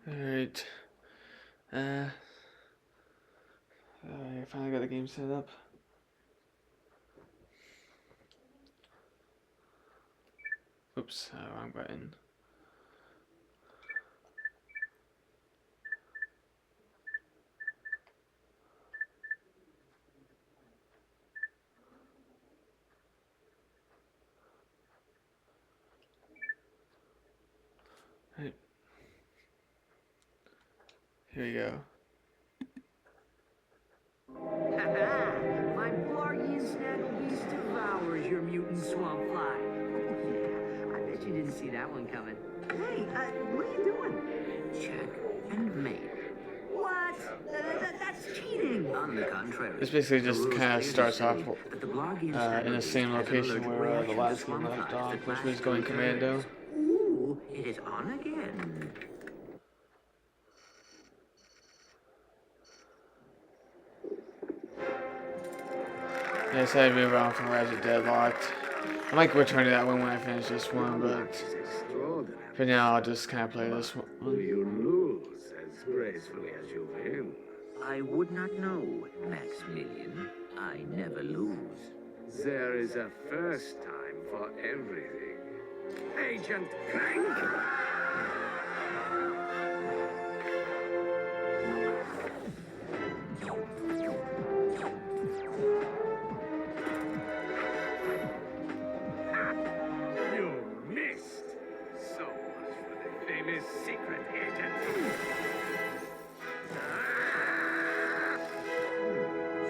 Alright. I finally got the game set up. Oops, wrong button. Right. Here we go. My Blargian Snagglebeast devours your mutant swamp fly. Oh, yeah. I bet you didn't see that one coming. Hey, what are you doing? Check and mate. What? That's cheating. On the contrary. This basically just kind of starts off in the same has an location allergic where the reaction to last game swamp left flies off, that which was lasts going for commando. years. Ooh, it is on again. I decided to move on from Ratchet Deadlocked. I might return to that one when I finish this one, but for now I'll just kind of play this one. You lose as gracefully as you win. I would not know, Maximilian. I never lose. There is a first time for everything. Agent Clank! You missed! So much for the famous secret agent.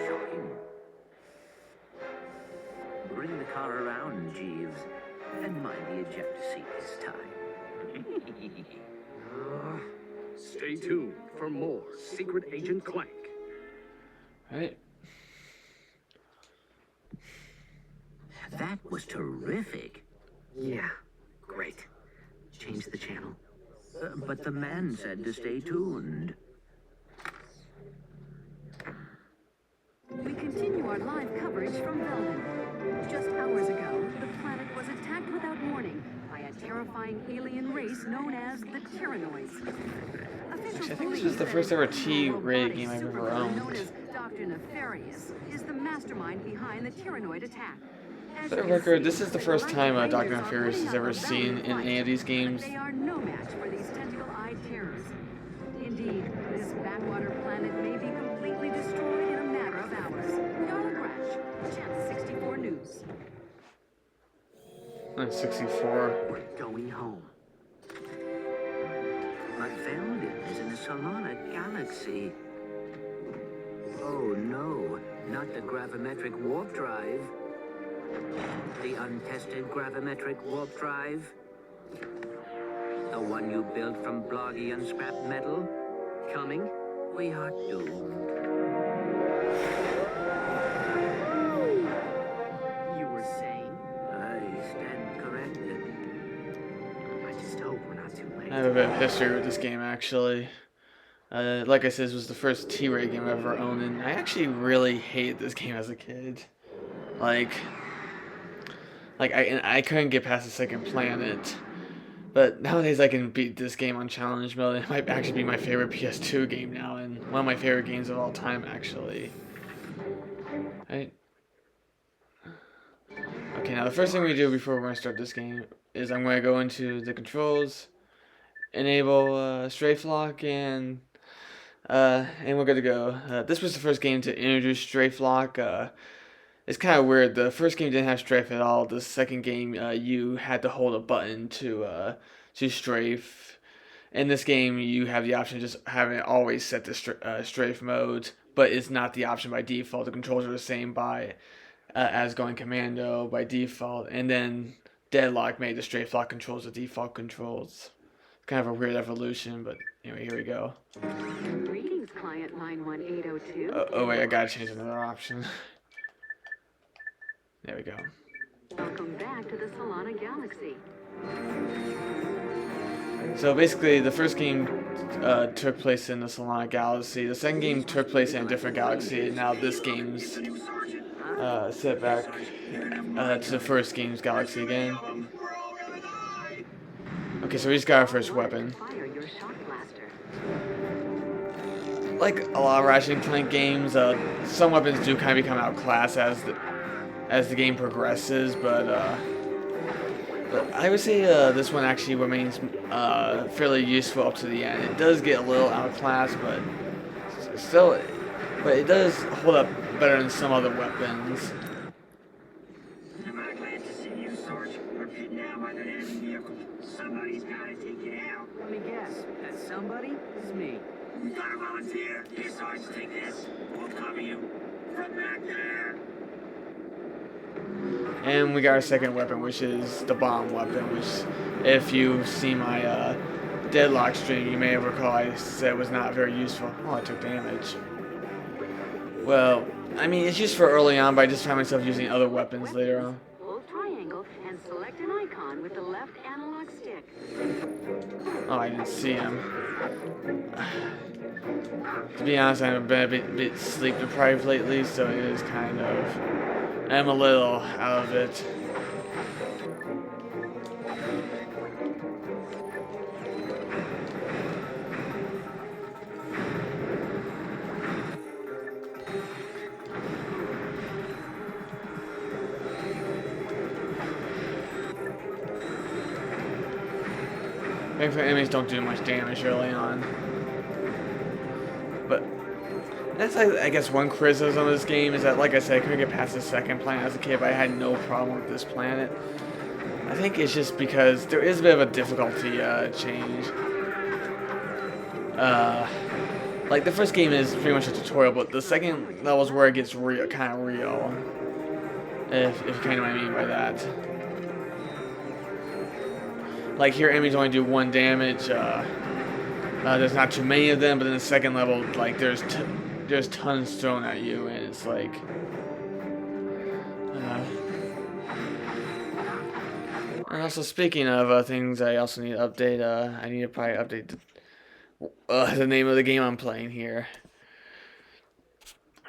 Shocking. Bring the car around, Jeeves. And mind the ejector seat this time. Stay tuned for more Secret Agent Clank. Right. That was terrific. Yeah, great. Change the channel. But the man said to stay tuned. We continue our live coverage from Velden. Just hours ago, the planet was attacked without warning by a terrifying alien race known as the Tyrannoids. Actually, I think this was the first ever T-rated game I've ever owned. Known as Dr. Nefarious is the mastermind behind the Tyrannoid attack. For the record, this is the first time Dr. Nefarious has ever seen in any of these games. They are no match for these tentacle-eyed terrors. Indeed, this backwater planet may be completely destroyed in a matter of hours. Darla Gratch, Channel 64 News. 64. We're going home. But Velden is in the Solana galaxy. Oh no, not the gravimetric warp drive. The untested gravimetric warp drive? The one you built from Blargian scrap metal? Coming? We are doomed. You were saying? I stand corrected. I just hope we're not too late. I have a bit of history with this game, actually. Like I said, this was the first T-rated game I ever owned, and I actually really hated this game as a kid. Like I couldn't get past the second planet. But nowadays I can beat this game on challenge mode. It might actually be my favorite PS2 game now, and one of my favorite games of all time, actually. Right? Okay, now the first thing we do before we're going to start this game is I'm going to go into the controls, enable strafe lock, and we're good to go. This was the first game to introduce strafe lock. It's kind of weird. The first game didn't have strafe at all. The second game, you had to hold a button to strafe. In this game, you have the option of just having it always set to strafe mode, but it's not the option by default. The controls are the same as going commando by default, and then Deadlock made the strafe lock controls the default controls. It's kind of a weird evolution, but anyway, here we go. Greetings, client line 1802. Oh wait, I gotta change another option. There we go. Welcome back to the Solana Galaxy. So basically, the first game took place in the Solana Galaxy. The second game took place in a different galaxy, and now this game's set back to the first game's galaxy again. Okay, so we just got our first weapon. Fire your shock blaster. like a lot of Ratchet and Clank games, some weapons do kind of become outclassed as the game progresses, but I would say this one actually remains fairly useful up to the end. It does get a little outclassed, but still, but it does hold up better than some other weapons. Am I glad to see you, Sarge? We're pinned down by that enemy vehicle. Somebody's gotta take it out. Let me guess. That somebody is me. We gotta volunteer. Here, Sarge, take this. We'll cover you. From back there. And we got our second weapon, which is the bomb weapon, which, if you see my deadlock stream, you may have recalled I said was not very useful. Oh, I took damage. Well, I mean, it's used for early on, but I just found myself using other weapons later on. Hold triangle and select an icon with the left analog stick. Oh, I didn't see him. To be honest, I've been a bit sleep deprived lately, so it is kind of... I'm a little out of it. Thankfully, enemies don't do much damage early on. But that's, I guess, one criticism of this game is that, like I said, I couldn't get past the second planet as a kid, but I had no problem with this planet. I think it's just because there is a bit of a difficulty change. Like, the first game is pretty much a tutorial, but the second level is where it gets real, kind of real. If you kind of know what I mean by that. Like, here, enemies only do 1 damage. There's not too many of them, but in the second level, like, there's tons thrown at you, and it's like... and also, speaking of things I also need to update, I need to probably update the name of the game I'm playing here.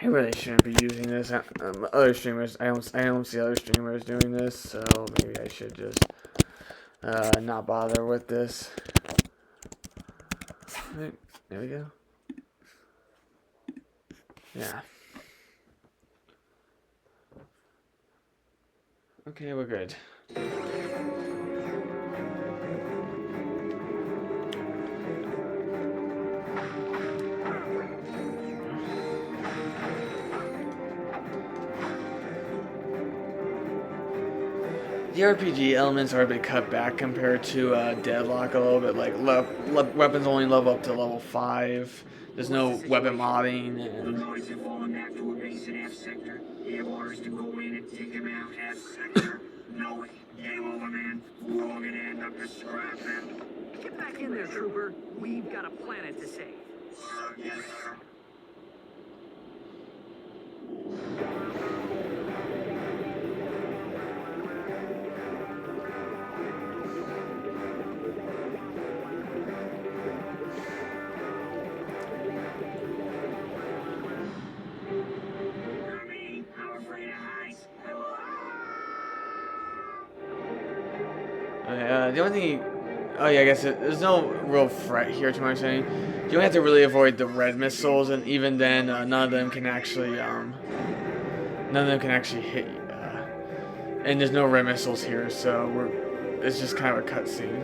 I really shouldn't be using this. Other streamers, I don't see other streamers doing this, so maybe I should just not bother with this. Right, there we go. Yeah. Okay, we're good. The RPG elements are a bit cut back compared to Deadlock a little bit. Like, weapons only level up to level 5. There's no weapon modding. And Boys have fallen back to a base in F sector. You have orders to go in and take him out. F sector. No way. Game over, man. We're all gonna end up as scrap metal. Get back in there, trooper. We've got a planet to save. Yes, sir. the only thing, oh yeah, I guess there's no real threat here to my understanding. You only have to really avoid the red missiles, and even then, none of them can actually hit you. And there's no red missiles here, so it's just kind of a cutscene.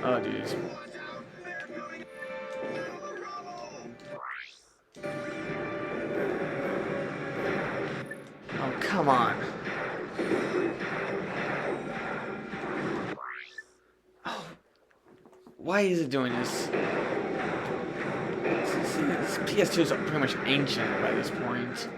Oh, geez. Oh, come on. Oh, why is it doing this? This PS2 is pretty much ancient by this point.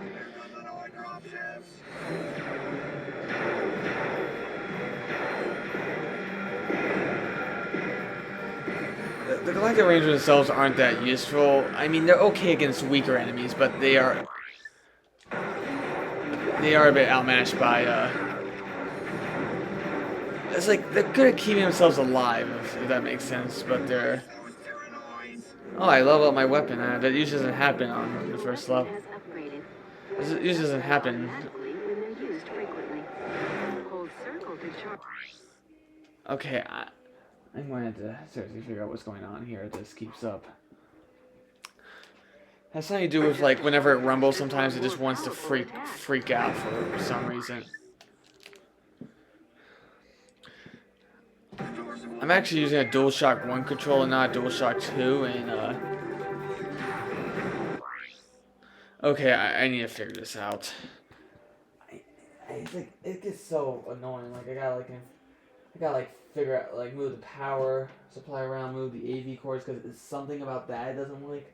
The Galactic Rangers themselves aren't that useful. I mean, they're okay against weaker enemies, but they are a bit outmatched by, it's like, they're good at keeping themselves alive, if that makes sense, but they're... Oh, I level up my weapon. That usually doesn't happen on the first level. It usually doesn't happen charge. Okay, I'm going to have to seriously figure out what's going on here if this keeps up. Has something to do with like whenever it rumbles, sometimes it just wants to freak out for some reason. I'm actually using a DualShock 1 controller, not a DualShock 2, and okay, I need to figure this out. It's like it gets so annoying. Like I gotta figure out move the power supply around, move the AV cords because it's something about that it doesn't like.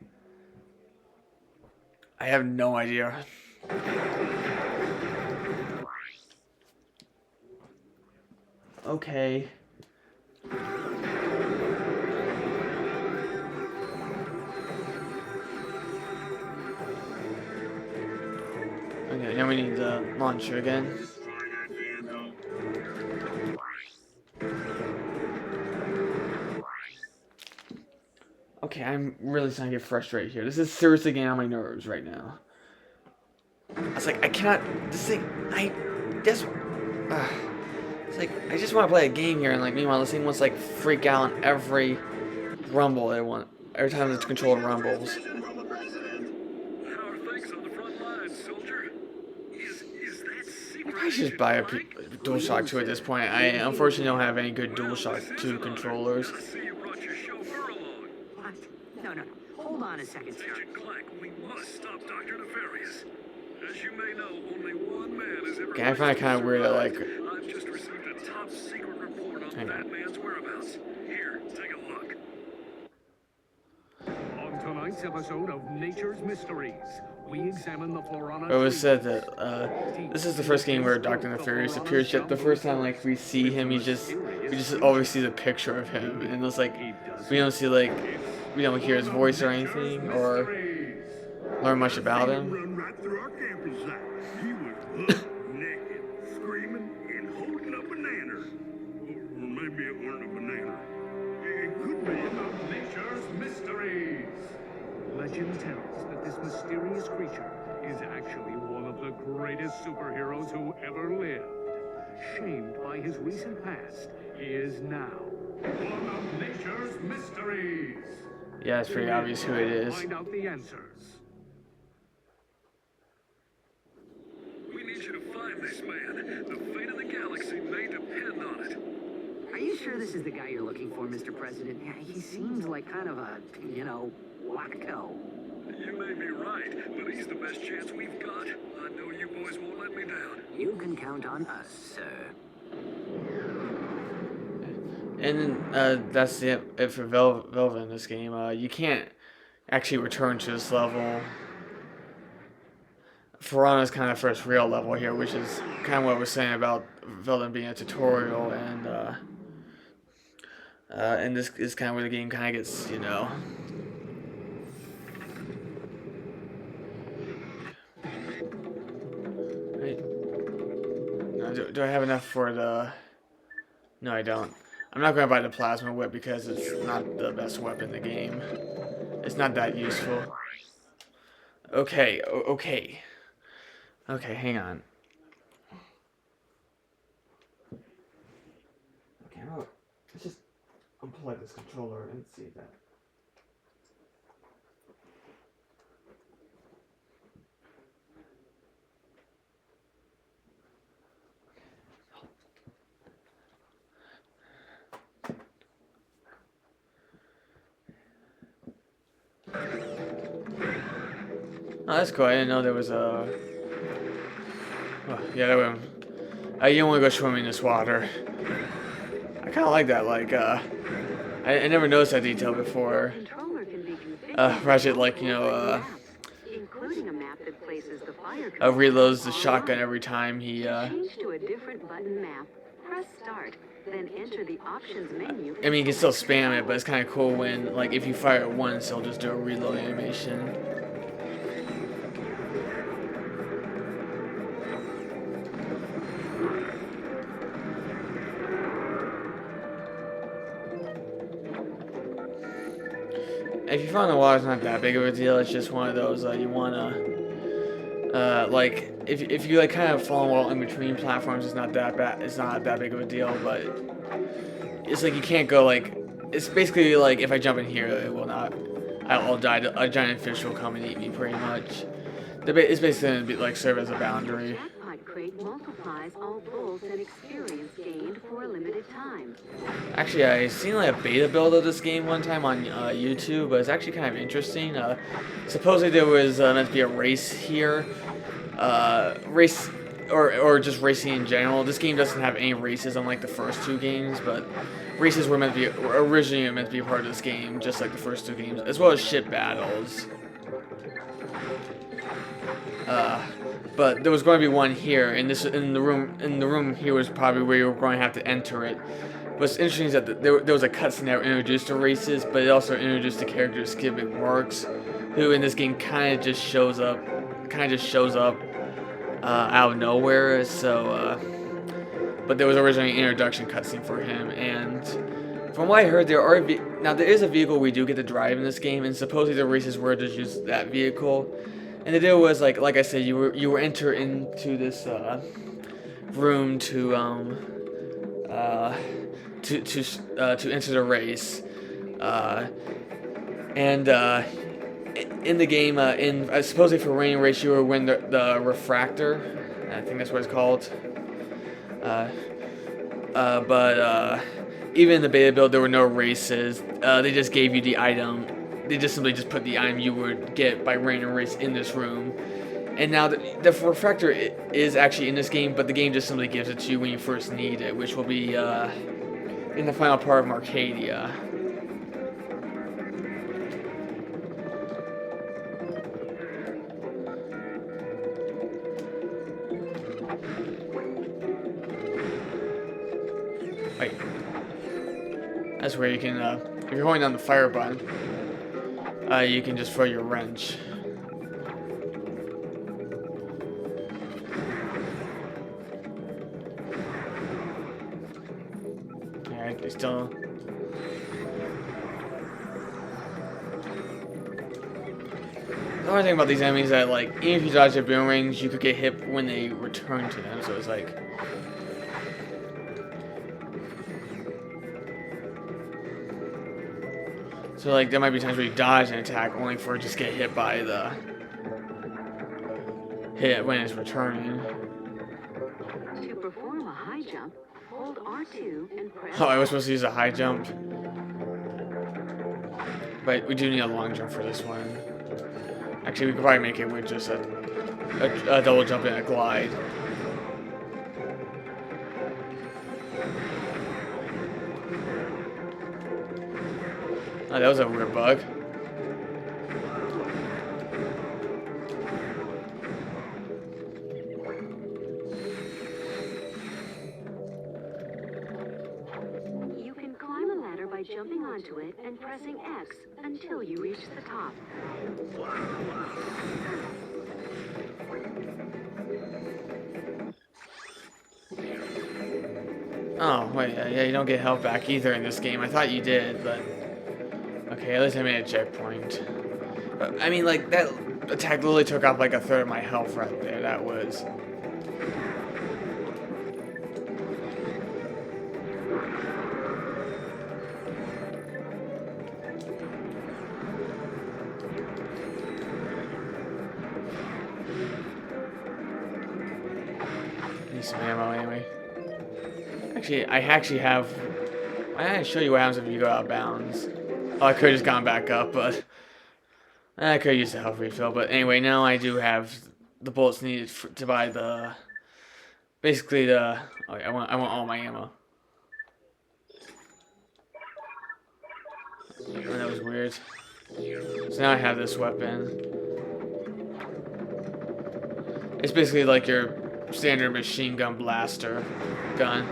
I have no idea. Okay. Okay, now we need the launcher again. Okay, I'm really starting to get frustrated here. This is seriously getting on my nerves right now. It's like, I cannot, this thing, it's like, I just want to play a game here, and like, meanwhile, this thing wants to like freak out on every rumble every time the controller rumbles. I should just buy a DualShock 2 at this point. I unfortunately don't have any good DualShock 2 controllers. What? No. Hold on a second, sir. Ratchet and Clank, we must stop Dr. Nefarious. As you may know, only one man has ever... Okay, I find it kind of weird that like... I've just received a top secret report on that man's whereabouts. Here, take a look. On tonight's episode of Nature's Mysteries, we examine the Florana. It was said that this is the first game where Dr. Nefarious appears. Yet the first time like we see him, we just always see the picture of him, and it's like we don't see we don't hear his voice or anything or learn much about him. Run right through our campsite. He was butt naked, screaming and holding a banana. Or maybe it weren't a banana. It could be. Of Nature's Mysteries. Legend tells that this mysterious creature is actually one of the greatest superheroes who ever lived. Shamed by his recent past, he is now one of Nature's Mysteries. Yeah, it's pretty obvious who it is. Find out the answers. We need you to find this man. The fate of the galaxy may depend on it. Are you sure this is the guy you're looking for, Mr. President? Yeah, he seems like kind of a, wacko. You may be right, but he's the best chance we've got. I know you boys won't let me down. You can count on us, sir. And that's it for Velvet in this game. You can't actually return to this level. Florana's kind of first real level here, which is kind of what I was saying about Velvet being a tutorial, and this is kind of where the game kind of gets, Do I have enough for the... No, I don't. I'm not going to buy the plasma whip because it's not the best weapon in the game. It's not that useful. Okay. Okay, hang on. Okay, let's just unplug this controller and see that. Oh, that's cool. I didn't know there was a... Oh, yeah, that would... you don't want to go swimming in this water. I kind of like that. I never noticed that detail before. Ratchet, including a map that places the fire reloads the shotgun every time he, Change to a different button map. Press start, then enter the options menu. I mean, you can still spam it, but it's kind of cool when, if you fire it once, it'll just do a reload animation. If you find the water's not that big of a deal, it's just one of those, you wanna, if you like kind of fall well in between platforms, it's not that bad. It's not that big of a deal, but it's like you can't go like. It's basically like if I jump in here, it will not. I'll die. A giant fish will come and eat me, pretty much. It's basically gonna be like serve as a boundary. Jackpot crate multiplies all bolts and experience gained for a limited time. Actually, I seen like a beta build of this game one time on YouTube, but it's actually kind of interesting. Supposedly there was meant to be a race here, race or just racing in general. This game doesn't have any races unlike the first two games, but races were originally meant to be a part of this game, just like the first two games, as well as ship battles. But there was going to be one here, and in the room here was probably where you were going to have to enter it. What's interesting is that there was a cutscene that introduced the races, but it also introduced the character Skip McMarks, who in this game kind of just shows up out of nowhere. So, but there was originally an introduction cutscene for him, and from what I heard, there is a vehicle we do get to drive in this game, and supposedly the races were to use that vehicle. And the deal was like I said, you were enter into this room to enter the race, and in the game, supposedly for winning race, you would win the refractor. I think that's what it's called. But even in the beta build, there were no races. They just gave you the item. They just simply put the item you would get by winning a race in this room. And now the refractor is actually in this game, but the game just simply gives it to you when you first need it, which will be in the final part of Arcadia. Wait. That's where you can, if you're holding down the fire button, you can just throw your wrench. Alright, they still... The only thing about these enemies is that, like, even if you dodge their boomerangs, you could get hit when they return to them, so it's like... So, like, there might be times where you dodge an attack only for it just get hit by the... hit when it's returning. To perform a high jump, hold R2 and press... Oh, I was supposed to use a high jump. But we do need a long jump for this one. Actually, we could probably make it with just a double jump and a glide. Oh, that was a weird bug. You can climb a ladder by jumping onto it and pressing X until you reach the top. Oh, wait, yeah, you don't get health back either in this game. I thought you did, but... Okay, at least I made a checkpoint. But, I mean, like, that attack literally took off like a third of my health right there. That was... Need some ammo anyway. Actually, I have... Why didn't I show you what happens if you go out of bounds? Oh, I could have just gone back up, but... I could have used the health refill, but anyway, now I do have the bullets needed to buy the... Basically the... Oh, I want all my ammo. Oh, that was weird. So now I have this weapon. It's basically like your standard machine gun blaster gun.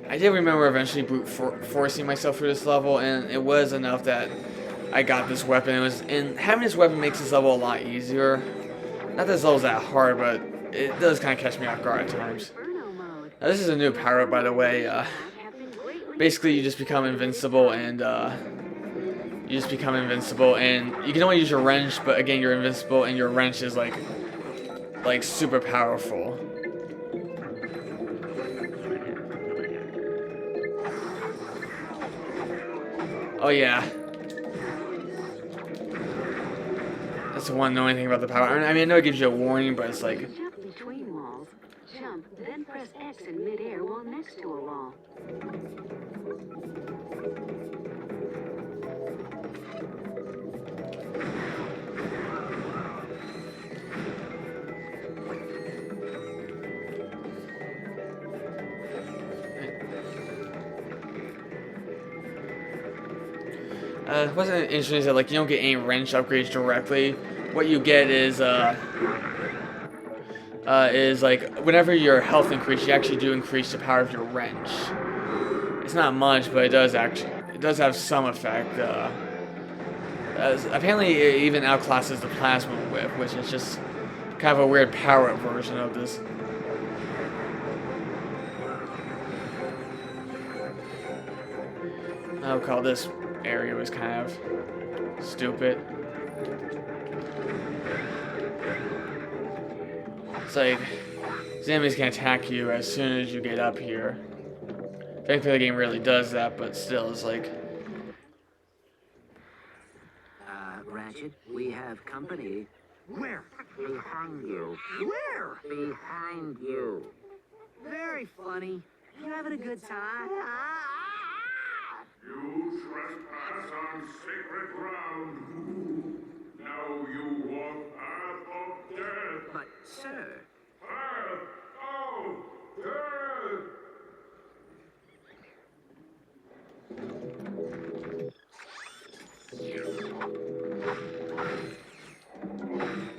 I did remember eventually brute forcing myself through this level, and it was enough that I got this weapon. And having this weapon makes this level a lot easier. Not that this level's that hard, but it does kind of catch me off guard at times. Inferno mode. Now, this is a new power up, by the way. Have been greatly Basically, you just become invincible, and you can only use your wrench, but again, you're invincible, and your wrench is like super powerful. Oh yeah. That's the one annoying thing about the power. I mean, I know it gives you a warning, but it's like, jump between walls. Jump, then press X in midair while next to a wall. what's interesting is that like you don't get any wrench upgrades directly. What you get is like whenever your health increases, you actually do increase the power of your wrench. It's not much, but it does have some effect. Apparently, it even outclasses the plasma whip, which is just kind of a weird power-up version of this. I'll call this area was kind of stupid. It's like these enemies can attack you as soon as you get up here. Thankfully, the game really does that, but still, it's like. Ratchet, we have company. Where? Behind you. Where? Behind you. Very funny. You having a good time? You trespass on sacred ground. Now you walk path of death. But, sir, Path of death.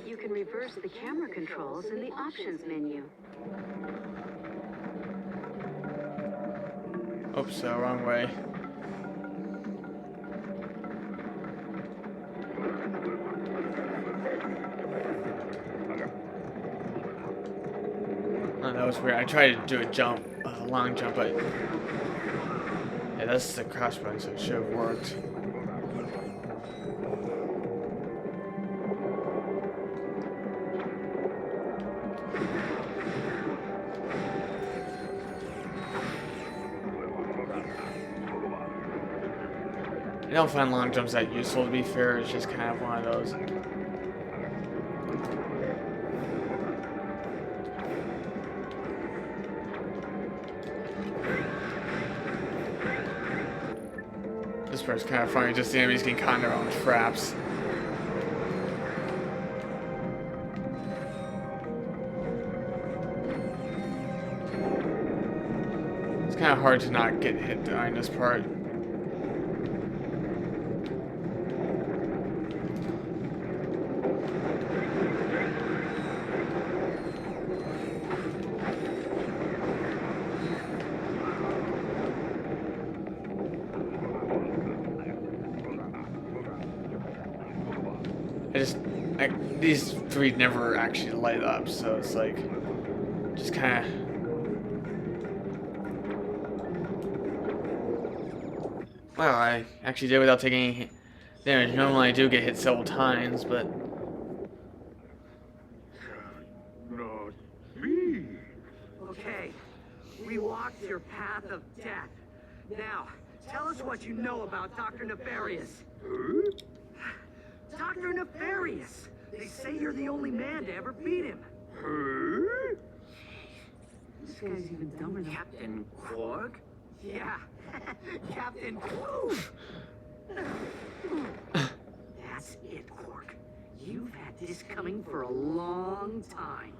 You can reverse the camera controls in the options menu. Oops, wrong way. Oh, that was weird. I tried to do a long jump, but yeah, that's the crouch button, so it should have worked. I don't find long jumps that useful, to be fair. It's just kind of one of those. This part's kind of funny, just the enemies getting caught in their own traps. It's kind of hard to not get hit during this part. These three never actually light up, so it's like, just kind of. Well, I actually did without taking any damage. Normally I do get hit several times, but. Not me. Okay, we walked your path of death. Now, tell us what you know about Dr. Nefarious. Huh? Dr. Nefarious! They say you're the only man to ever beat him. Huh? This guy's even dumber than Captain Quark? Yeah, Captain Quark. That's it, Quark. You've had this coming for a long time.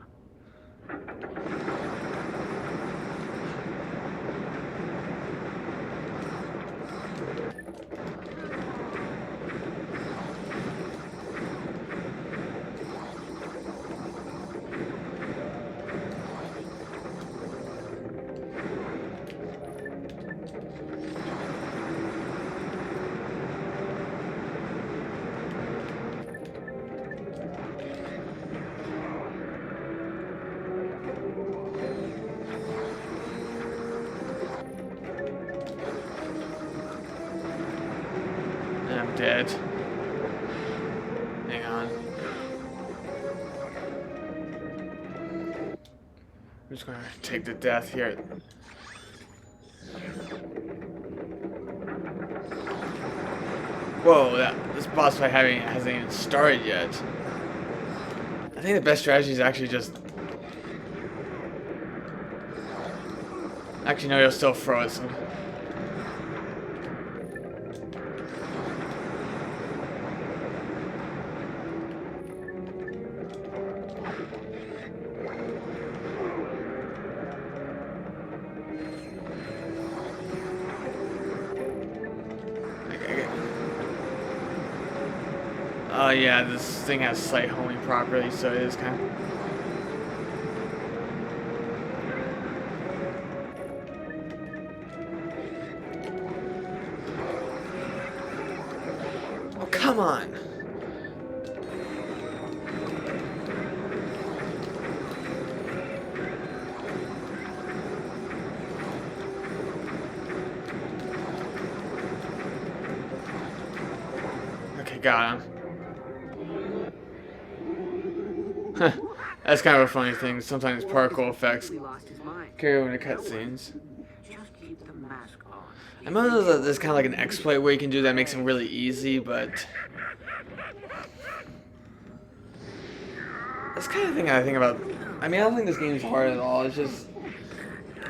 I'm dead. Hang on. I'm just gonna take the death here. Whoa, this boss fight hasn't even started yet. I think the best strategy is actually just... Actually, no, you'll still throw it. So... Oh yeah, this thing has sight homing properly, so it is kind of... Oh, come on! Okay, got him. That's kind of a funny thing. Sometimes particle effects carry over to cutscenes. I know that there's kind of like an exploit where you can do that makes it really easy, but that's kind of the thing I think about. I mean, I don't think this game is hard at all. It's just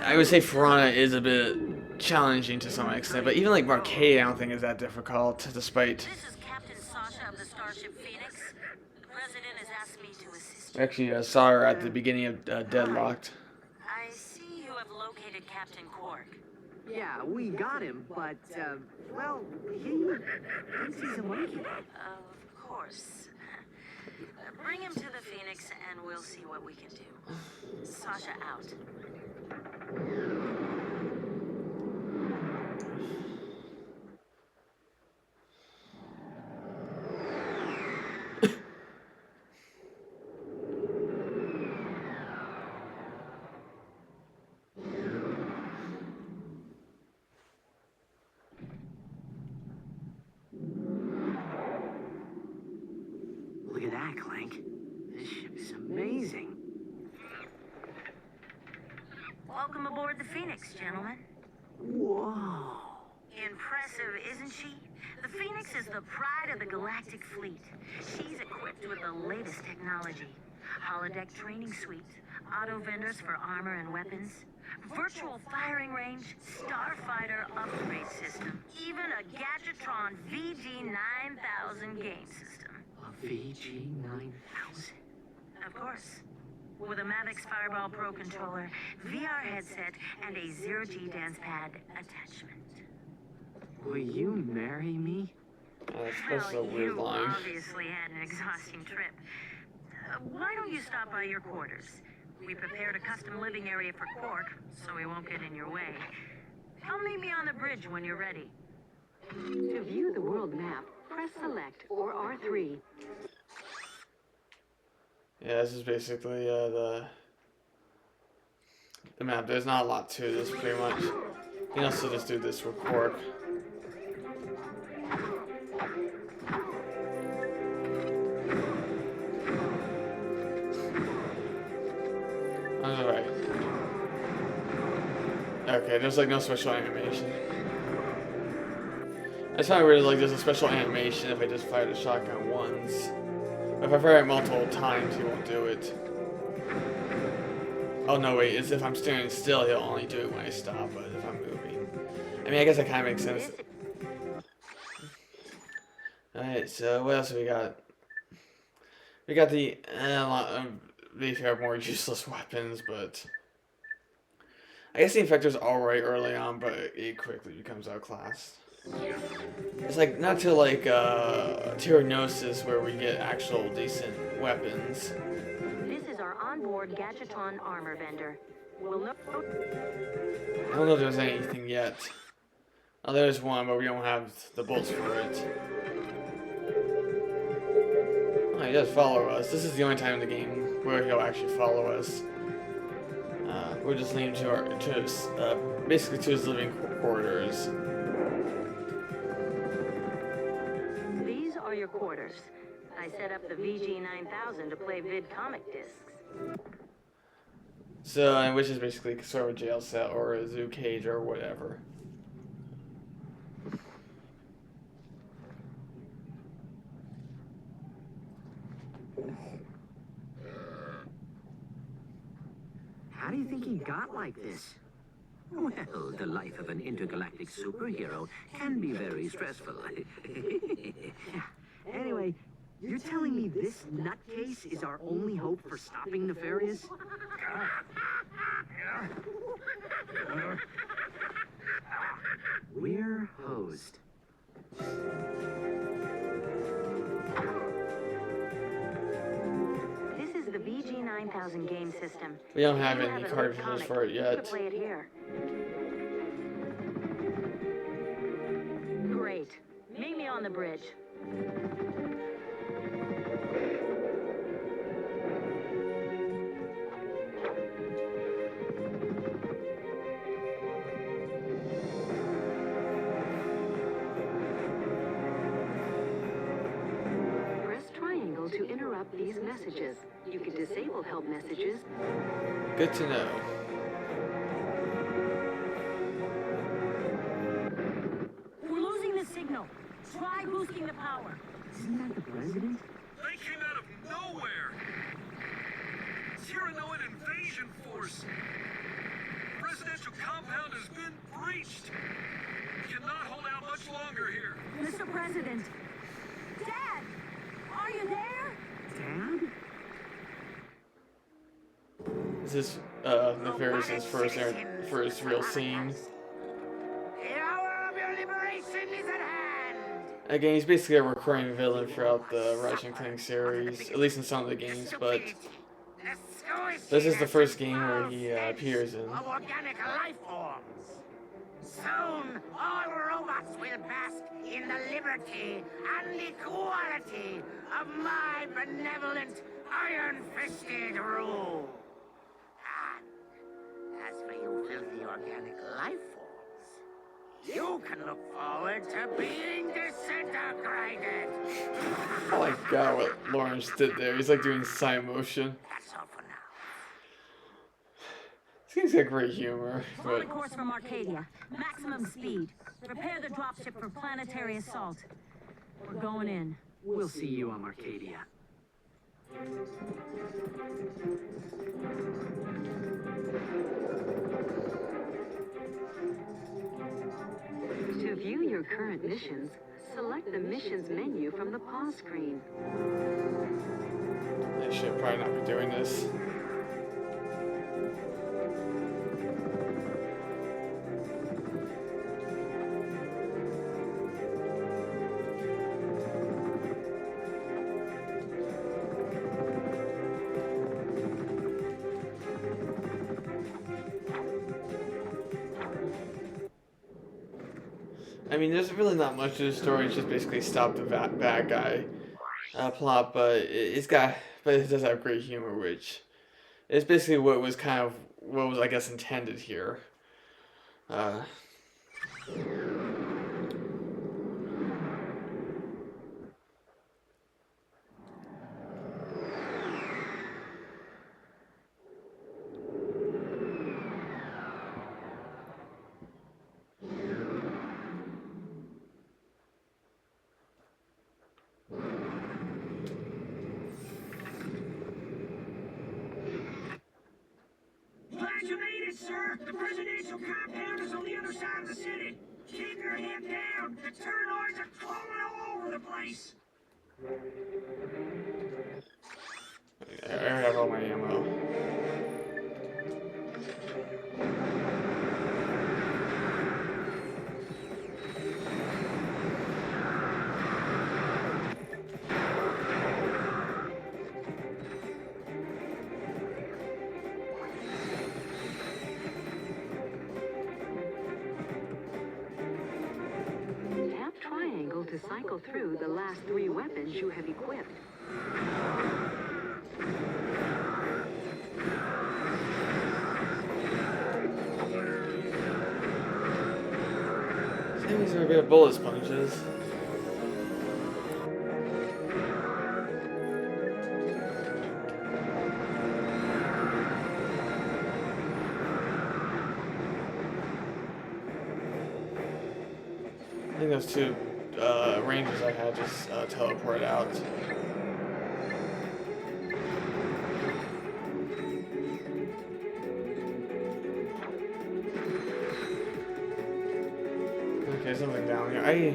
I would say Piranha is a bit challenging to some extent, but even like Arcade, I don't think is that difficult, despite. This is Captain Sasha of the Starship Phoenix. The President has asked me to assist you. Actually, I saw her at the beginning of Deadlocked. I see you have located Captain Quark. Yeah, we got him, but, well, he thinks he's a monkey. Of course. Bring him to the Phoenix and we'll see what we can do. Sasha out. Look at that, Clank. This ship is amazing. Welcome aboard the Phoenix, gentlemen. Whoa. Impressive, isn't she? The Phoenix is the pride of the galactic fleet. She's equipped with the latest technology. Holodeck training suites, auto vendors for armor and weapons, virtual firing range, starfighter upgrade system, even a Gadgetron VG-9000 game system. A VG-9000? Of course. With a Mavix Fireball Pro controller, VR headset, and a zero-G dance pad attachment. Will you marry me? That's a weird you line. obviously had an exhausting trip. Why don't you stop by your quarters? We prepared a custom living area for Quark, so he won't get in your way. Come meet me on the bridge when you're ready. To view the world map, press select or R3. Yeah, this is basically the map. There's not a lot to this, pretty much. You can also just do this with Quark. Alright. Okay, there's like no special animation. I just find it weird, like there's a special animation if I just fire the shotgun once. If I fire it multiple times, he won't do it. Oh no, wait, it's if I'm standing still, he'll only do it when I stop, but if I'm moving. I mean, I guess that kind of makes sense. Alright, so what else have we got? We got the, these are more useless weapons, but I guess the Infector's alright early on, but it quickly becomes outclassed. It's like, not till like, Tyrannosis where we get actual decent weapons. This is our onboard Gadgetron armor vendor. We'll know. I don't know if there's anything yet. Oh, there's one, but we don't have the bolts for it. Oh, he does follow us. This is the only time in the game where he'll actually follow us. We're just leading basically to his living quarters. gamers. I set up the VG9000 to play vid comic discs. So, which is basically sort of a jail cell or a zoo cage or whatever. How do you think he got like this? Well, the life of an intergalactic superhero can be very stressful. Anyway, you're telling me this nutcase is our only hope for stopping Nefarious? We're hosed. This is the VG9000 game system. We don't have You any a cartridges comic, for it you yet. could play it here. Great. Meet me on the bridge. Press triangle to interrupt these messages. You can disable help messages. Good to know. We're losing the signal. Try boosting the power. Isn't that the president? They came out of nowhere! Tyrannoid invasion force! Residential compound has been breached! Cannot hold out much longer here. Mr. President. Dad! Are you there? Dad? This is Nefarious's first real scene. The hour of your liberation is at hand! Again, he's basically a recurring villain throughout the Ratchet and Clank series, at least in some of the games, but this is the first game where he appears in. Of organic life forms. Soon, all robots will bask in the liberty and equality of my benevolent, iron-fisted rule. And as for you filthy organic life forms, you can look forward to being disintegrated. Oh my god, what Lawrence did there. He's like doing side motion. That's all for now. This game's got great humor, We're on but a course from Arcadia. Maximum speed. Prepare the dropship for planetary assault. We're going in. We'll see you on Arcadia. To view your current missions, select the missions menu from the pause screen. I should probably not be doing this. I mean, there's really not much to the story. It's just basically stop the bad guy plot, but it does have great humor, which is basically what was I guess intended here. Glad you made it, sir. The presidential compound is on the other side of the city. Keep your head down. The Tyrannoids are crawling all over the place. I have all my ammo. Tap triangle to cycle through the last 3 weapons you have equipped. These are a bit of bullet sponges. I think those two rangers I had just teleported out. Okay, something down here. I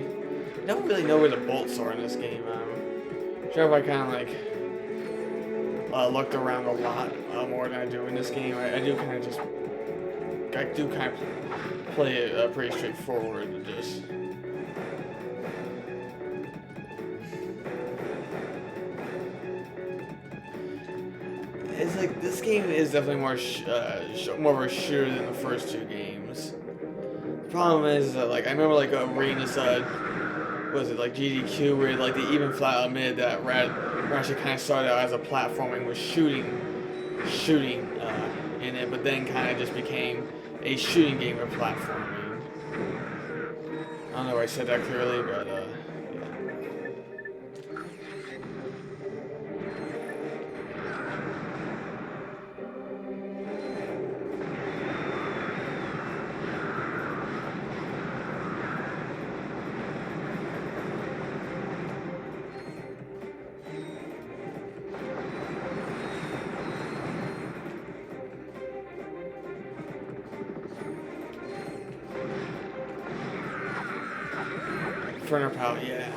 don't really know where the bolts are in this game. Sure if I kind of like looked around a lot more than I do in this game. I do kind of play it pretty straightforward. Just it's like this game is definitely more more of a shooter than the first two games. The problem is that like I remember like Arena's was it like GDQ where like they even flat out admitted that Ratchet kind of started out as a platforming with shooting in it, but then kind of just became a shooting game with platforming. I don't know if I said that clearly, but yeah. Inferno Power, yeah.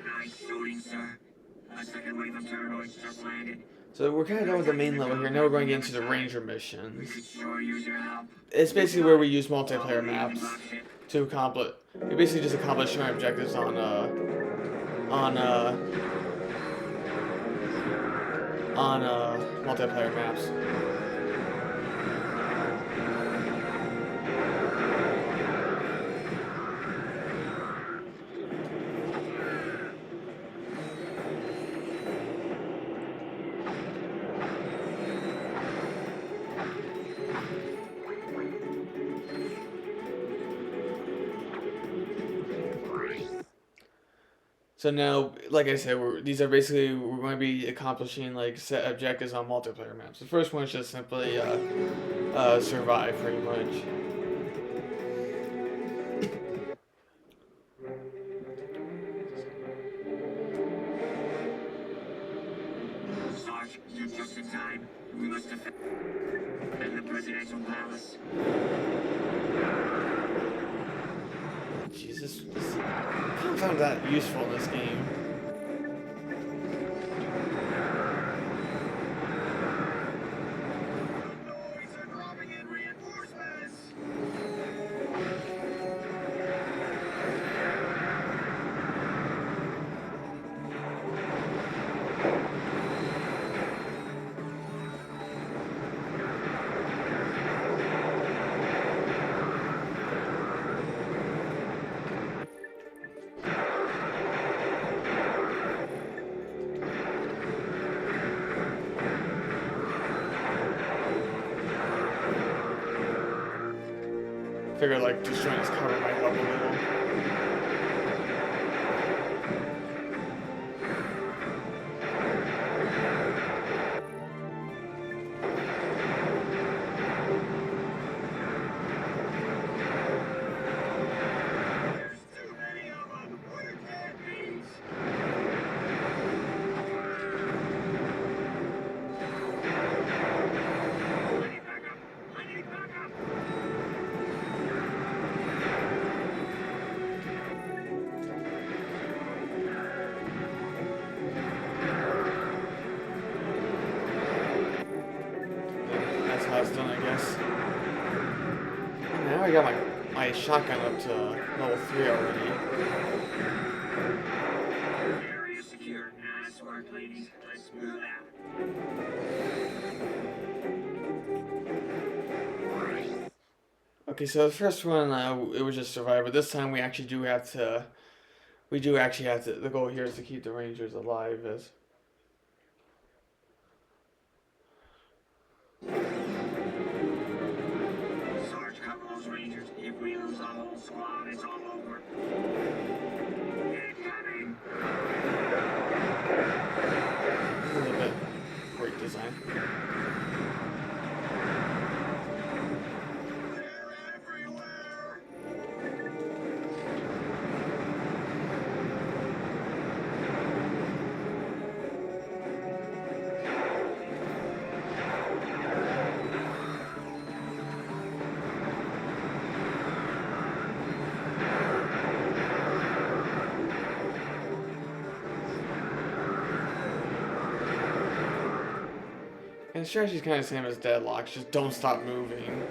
Nice shooting, sir. A second wave of Terranoids just landed. So we're kind of done with the main level here. Now we're going to get into the ranger missions. Could sure use your help. It's basically where we use multiplayer maps to accomplish. We basically just accomplish our objectives on multiplayer maps. So now, like I said, we're going to be accomplishing like set objectives on multiplayer maps. The first one is just simply survive, pretty much. Sarge, you're just in time. We must defend the presidential palace. Jesus, I haven't found that useful in this game. Boys are dropping in reinforcements. Figure like destroying his cover might help a little. There's too many of them. We're deadbeats. I need backup. I need backup. That's how it's done, I guess. Now I got my shotgun up to level 3 already. Area secure. Nice work, ladies. Let's move out. Okay, so the first one it was just survive, but this time we actually do have to. We do actually have to. The goal here is to keep the Rangers alive. As Sarge, cover those Rangers. If we lose the whole squad, it's all over. Incoming! a little bit great design. And the strategy's kind of the same as Deadlock, just don't stop moving.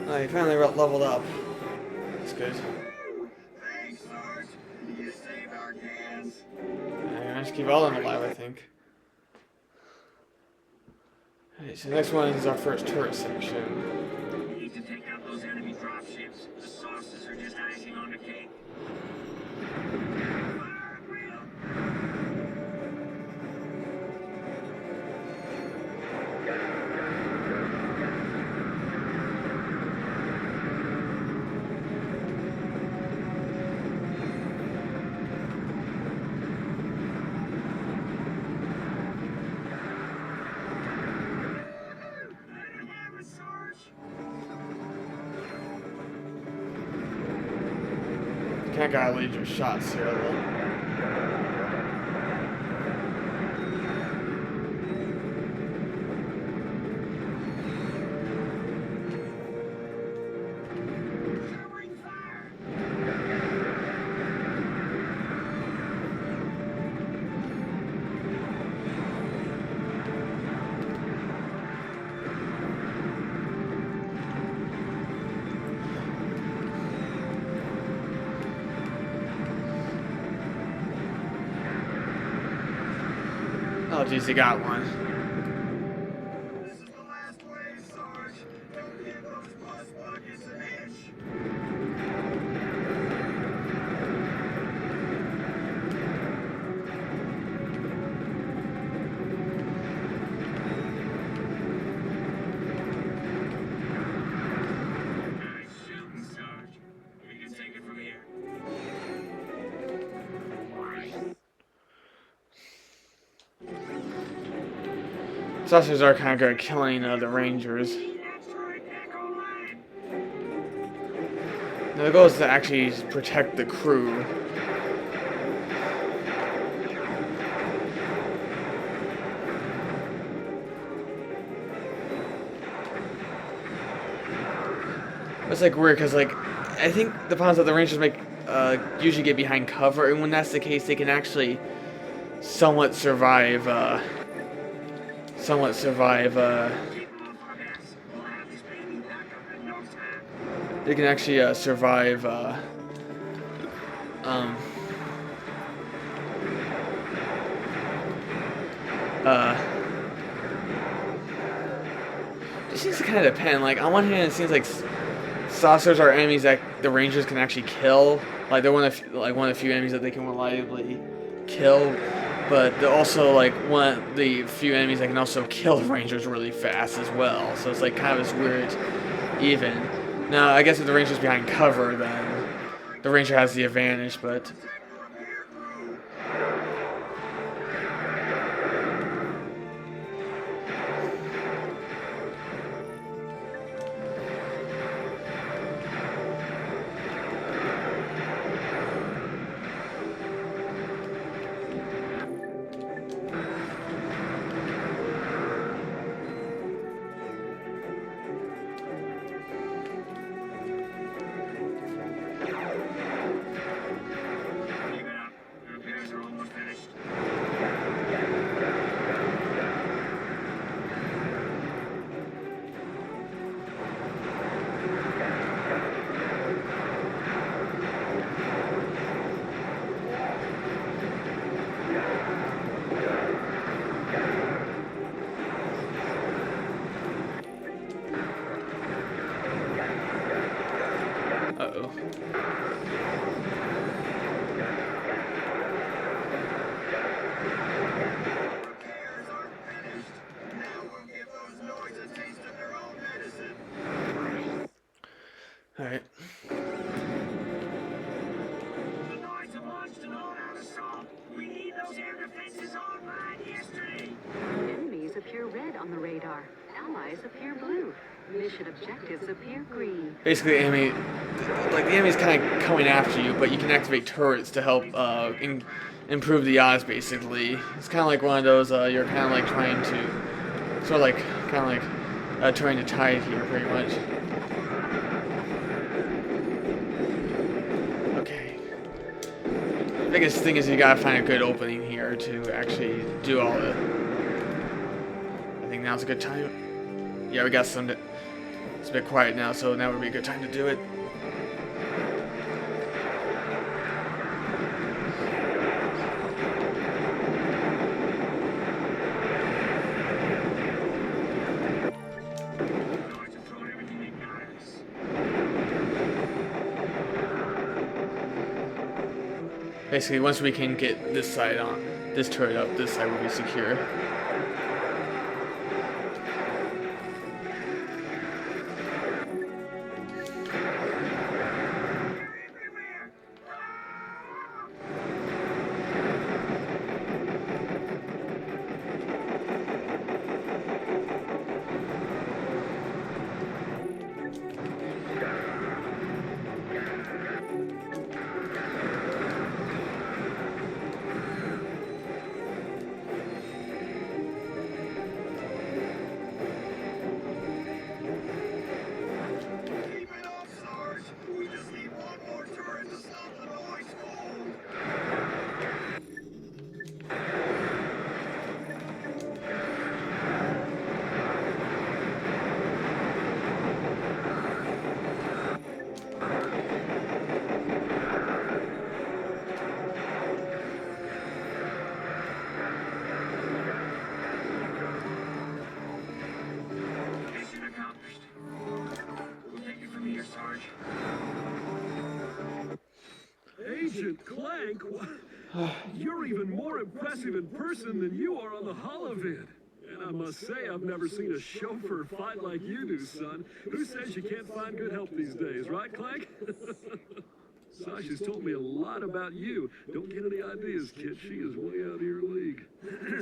Oh, he finally leveled up. That's good. Thanks, Sarge. You saved our cans. I managed to keep all of them alive, I think. Alright, so the next one is our first turret section. We need to take out those enemy dropships. The sauces are just icing on the cake. Fire at will. Can't gotta lead your shots here, though. Oh, geez, he got one. This is the last wave, Sarge. Don't give those bus buckets an inch. Nice shooting, Sarge. We can take it from here. Saucers are kind of good at killing the Rangers. Now the goal is to actually protect the crew. It's like weird because like I think the problems that the Rangers make usually get behind cover, and when that's the case, they can actually somewhat survive. They can actually survive. It seems to kind of depend. Like on one hand, it seems like saucers are enemies that the Rangers can actually kill. Like they're one of the few enemies that they can reliably kill. But they're also like one of the few enemies that can also kill the Rangers really fast as well. So it's like kind of this weird even. Now I guess if the Ranger's behind cover, then the Ranger has the advantage. But appear red on the radar. Allies appear blue. Mission objectives appear green. Basically, the enemy's kind of coming after you, but you can activate turrets to help improve the odds. Basically, it's kind of like one of those. You're kind of like trying to, sort of like, turning the tide here, pretty much. Okay. The biggest thing is you gotta find a good opening here to actually do all the. I think now's a good time. Yeah, we got some. It's a bit quiet now, so now would be a good time to do it. Basically, once we can get this side on, this turret up, this side will be secure. Agent Clank? You're even more impressive in person than you are on the holovid. And I must say, I've never seen a chauffeur fight like you do, son. Who says you can't find good help these days, right, Clank? Sasha's told me a lot about you. Don't get any ideas, kid. She is way out of your league.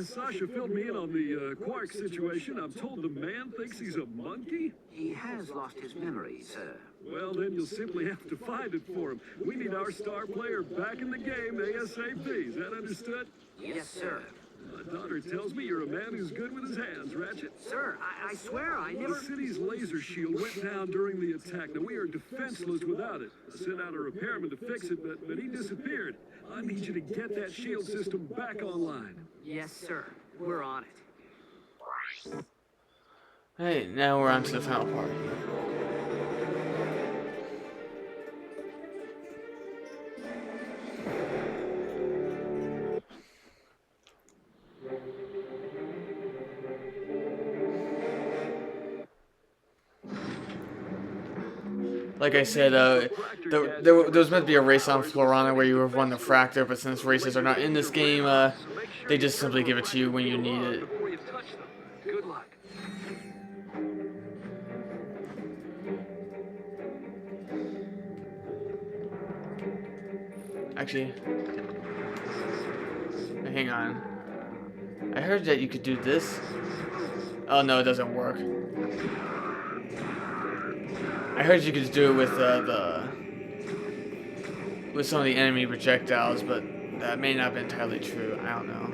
Sasha filled me in on the Quark situation. I'm told the man thinks he's a monkey. He has lost his memory, sir. Well, then you'll simply have to find it for him. We need our star player back in the game ASAP. Is that understood? Yes, sir. My daughter tells me you're a man who's good with his hands, Ratchet. Sir, I swear I never... The city's laser shield went down during the attack. Now, we are defenseless without it. I sent out a repairman to fix it, but he disappeared. I need you to get that shield system back online. Yes, sir. We're on it. Hey, now we're on to the final part. Like I said, there was meant to be a race on Florana where you would run the Fractor, but since races are not in this game, they just simply give it to you when you need it. Good luck. Actually, hang on. I heard that you could do this. Oh no, it doesn't work. I heard you could do it with with some of the enemy projectiles, but that may not be entirely true. I don't know.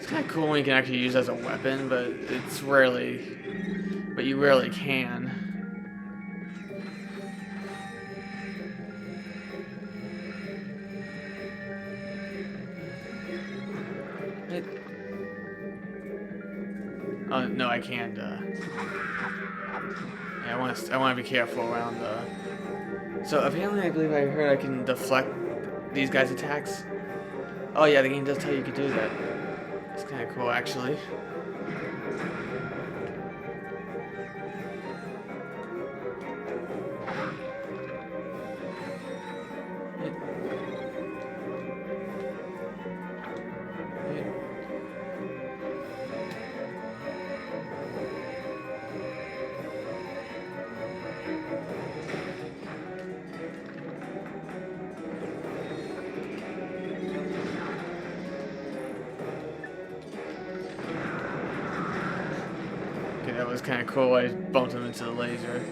Kind of cool when you can actually use it as a weapon, but it's rarely, but you rarely can. Oh no, I can't. Yeah, I want to be careful around the. So apparently, I believe I heard I can deflect these guys' attacks. Oh yeah, the game does tell you can do that. It's kind of cool, actually. was kind of cool. I bumped him into the laser.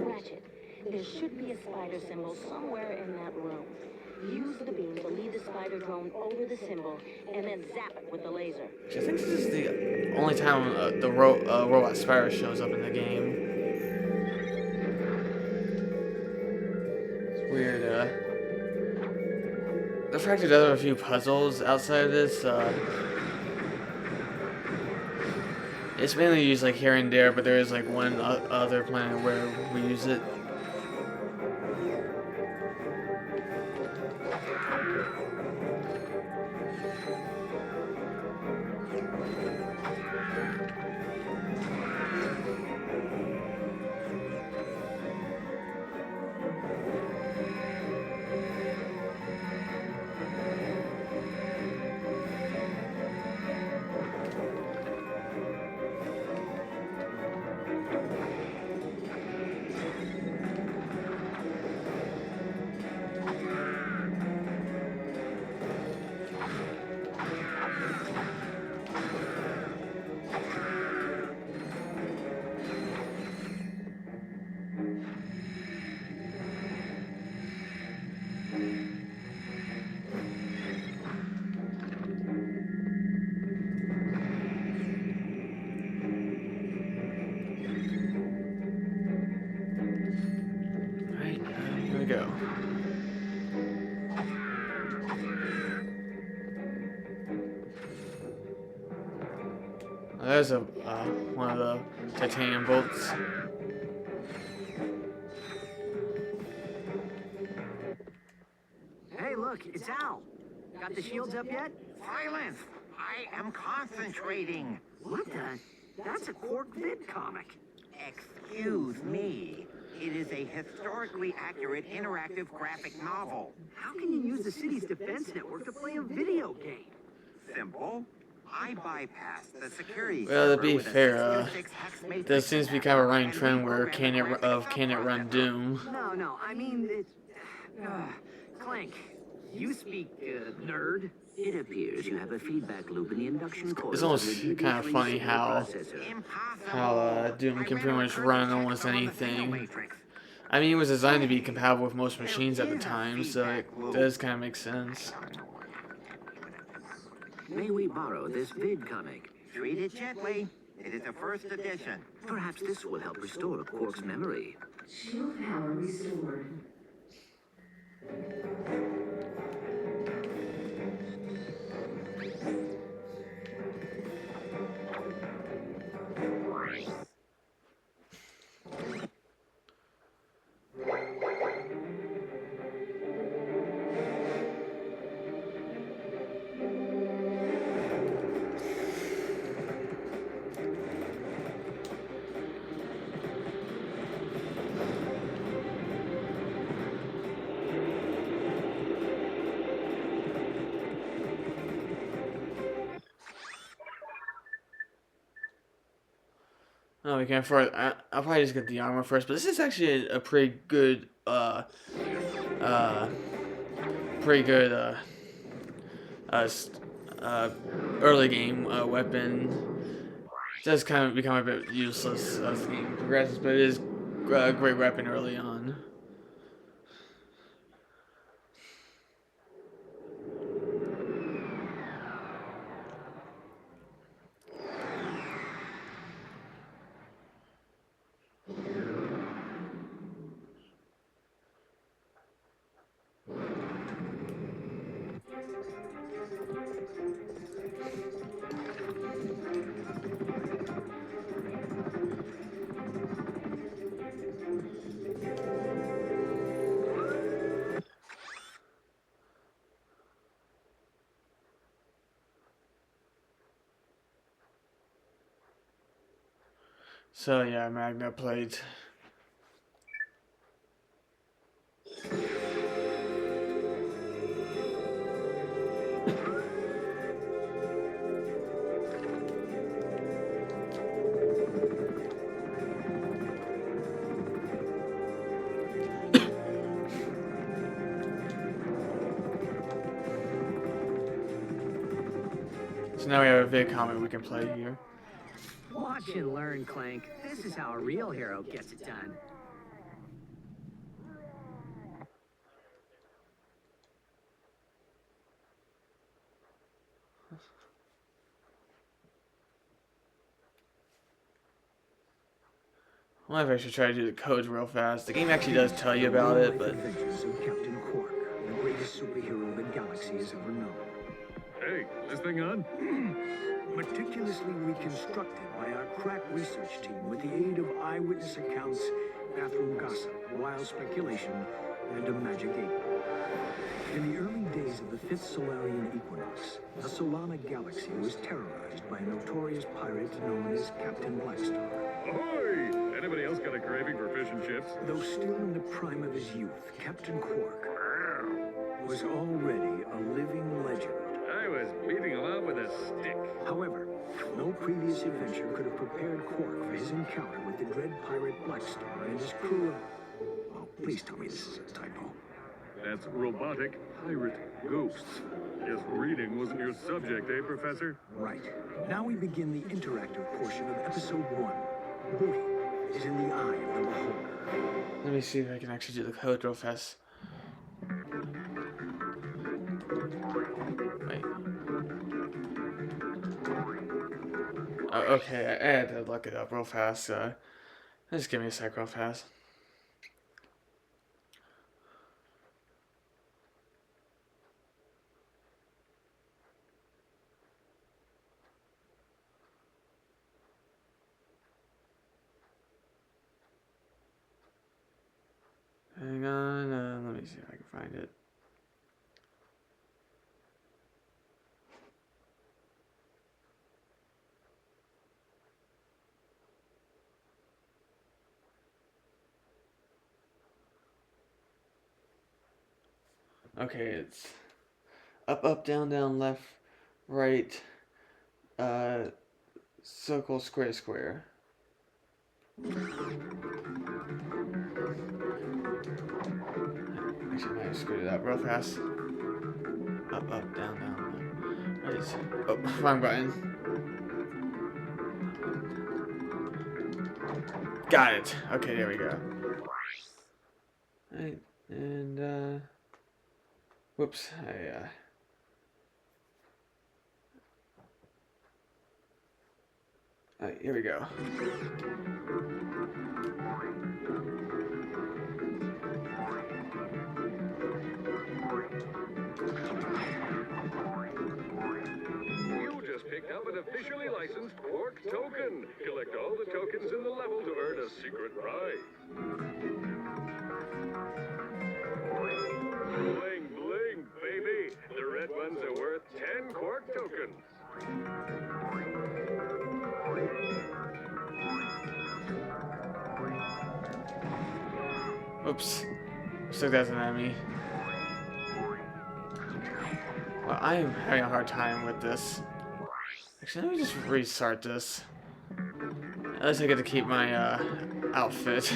Ratchet, there should be a spider symbol somewhere in that room. Use the beam to lead the spider drone over the symbol, and then zap it with the laser. I think this is the only time the robot spider shows up in the game. It's weird. The fact that there are a few puzzles outside of this, it's mainly used like here and there, but there is like one other planet where we use it. Right, here we go. There's a one of the titanium bolts. Hey, look, it's Al. Got the shields up yet? Silence! I am concentrating. What the? That's a Quark vid comic. Excuse me. It is a historically accurate interactive graphic novel. How can you use the city's defense network to play a video game? Simple. I bypassed the security Well, to server be with a fair, 626 hex matrix there seems to be kind of a running and trend where reprogrammed can it graphic run Doom? No, I mean, Clank, you speak, nerd. It appears you have a feedback loop in the induction coil. It's almost kind of funny how Doom can pretty much run almost anything. I mean, it was designed to be compatible with most machines at the time, so it does kind of make sense. May we borrow this vid comic? Treat it gently. It is a first edition. Perhaps this will help restore Quark's memory. Shield power restored. Oh, we can afford. I'll probably just get the armor first, but this is actually a pretty good, early game weapon. It does kind of become a bit useless as the game progresses, but it is a great weapon early on. So yeah, magnet plate. So now we have a vid comic we can play here. Watch and learn, Clank. This is how a real hero gets it done. I wonder if I should try to do the codes real fast. The game actually does tell you about it, but Adventures of Captain Quark, the greatest superhero the galaxy has ever known. Hey, this thing on? Meticulously reconstructed by our crack research team with the aid of eyewitness accounts, bathroom gossip, wild speculation, and a magic ape. In the early days of the 5th Solarian equinox, the Solana galaxy was terrorized by a notorious pirate known as Captain Blackstar. Ahoy! Anybody else got a craving for fish and chips? Though still in the prime of his youth, Captain Quark was already a living legend. I was beating him up with a stick. However, no previous adventure could have prepared Quark for his encounter with the dread pirate Blackstar and his crew of... Oh, please tell me this is a typo. That's robotic pirate ghosts. Guess reading wasn't your subject, eh, Professor? Right. Now we begin the interactive portion of episode 1. Beauty is in the eye of the beholder. let me see if I can actually do the code real fast. Wait. Oh, okay, I had to look it up real fast. Just give me a sec real fast. Hang on, let me see if I can find it. Okay, it's up, up, down, down, left, right, circle, square, square. Actually, I might have screwed it up real fast. Up, up, down, down, left. Right. Oh, wrong button. Got it. Okay, there we go. Right, and whoops, Alright, here we go. You just picked up an officially licensed Quark token. Collect all the tokens in the level to earn a secret prize. Bling, bling, baby. The red ones are worth 10 Quark tokens. Oops. Looks like that's an enemy. Well, I am having a hard time with this. Actually, let me just restart this. At least I get to keep my outfit.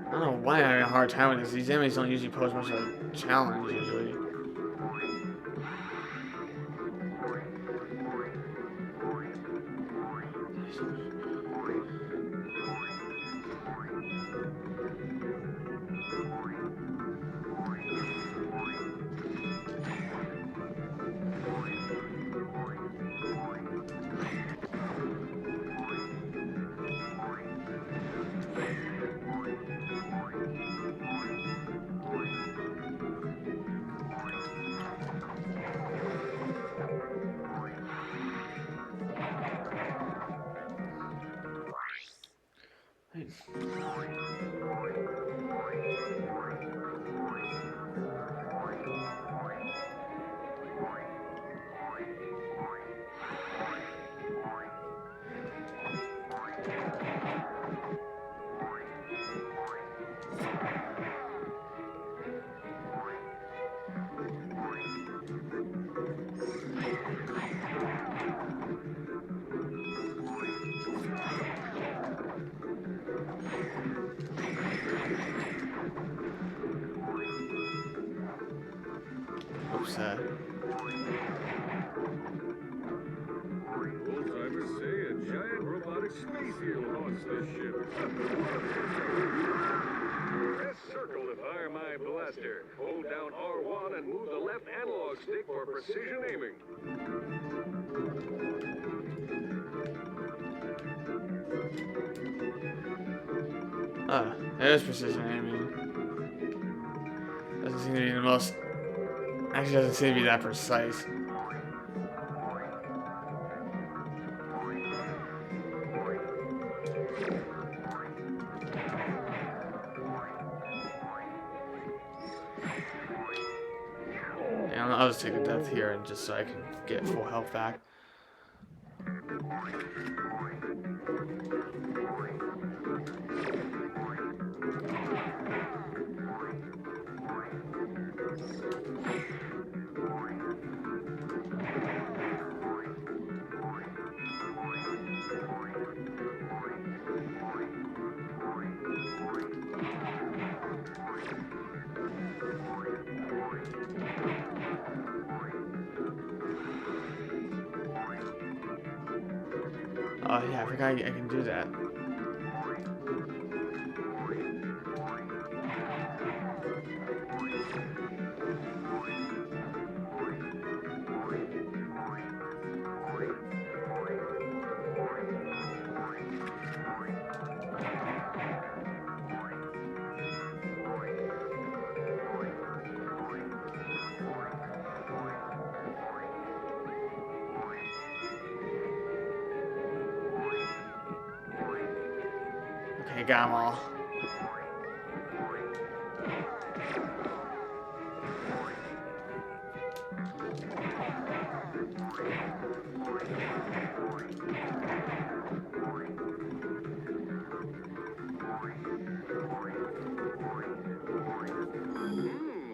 I don't know why I'm having a hard time with this. These enemies don't usually pose much of a challenge usually. Oops. Old-timers say a giant robotic space eel haunts this ship. Press circle to fire my blaster. Hold down R1 and move the left analog stick for precision aiming. Ah, there's precision aiming. Doesn't seem to be the most. Actually, doesn't seem to be that precise. Yeah, I'll just take a death here and just so I can get full health back. Oh yeah, I forgot I can do that. Okay, got them all.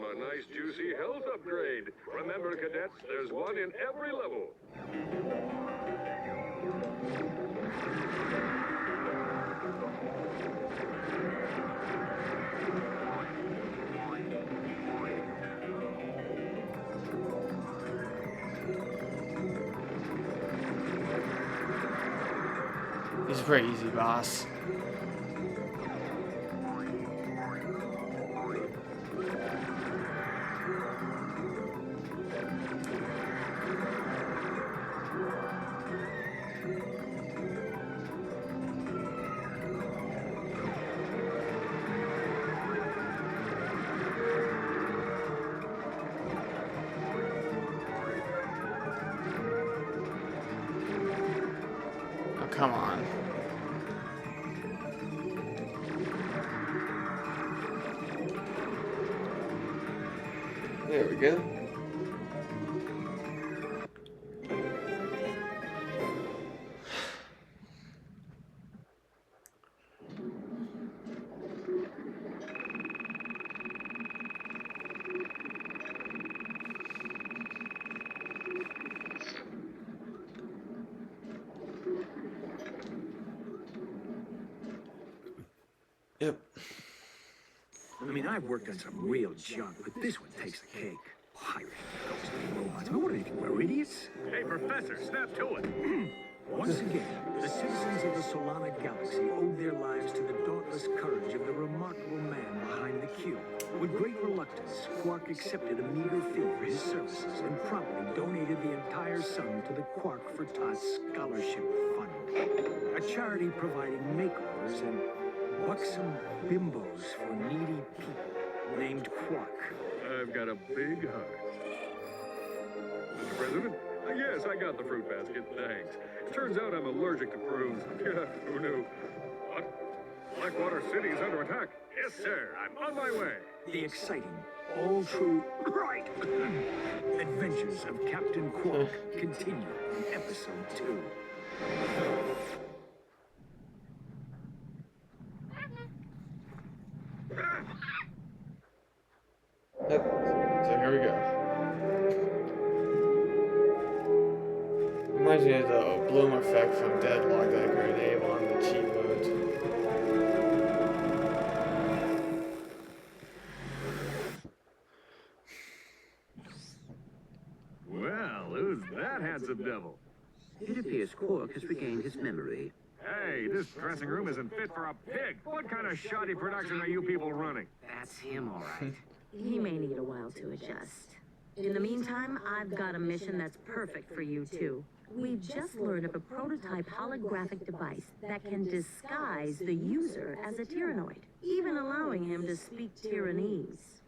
A nice juicy health upgrade. Remember, cadets, there's one in every level. He's a pretty easy boss. Oh, come on. There we go. Yep. I mean, I've worked on some real junk, but this one takes the cake. Pirate ghost robots. I mean, what do you think, we're idiots? Hey, Professor, snap to it. Once again, the citizens of the Solana Galaxy owed their lives to the dauntless courage of the remarkable man behind the cube. With great reluctance, Quark accepted a meager fee for his services and promptly donated the entire sum to the Quark for Tots Scholarship Fund, a charity providing makeovers and buxom bimbos for needy people named Quark. I've got a big heart. Mr. President? Yes, I got the fruit basket, thanks. It turns out I'm allergic to prunes. Who knew? What? city is under attack. Yes, sir. I'm on my way. The exciting, all true, right, adventures of Captain Quark continue in episode 2. Yep. So here we go. Reminds me of the bloom effect from Deadlock that I could enable on the cheat mode. Well, who's that handsome devil? It appears Quark has regained his memory. Hey, this dressing room isn't fit for a pig. What kind of shoddy production are you people running? That's him, all right. He may need a while to adjust. In the meantime, I've got a mission that's perfect for you two. We've just learned of a prototype holographic device that can disguise the user as a Tyrannoid, even allowing him to speak Tyrannese.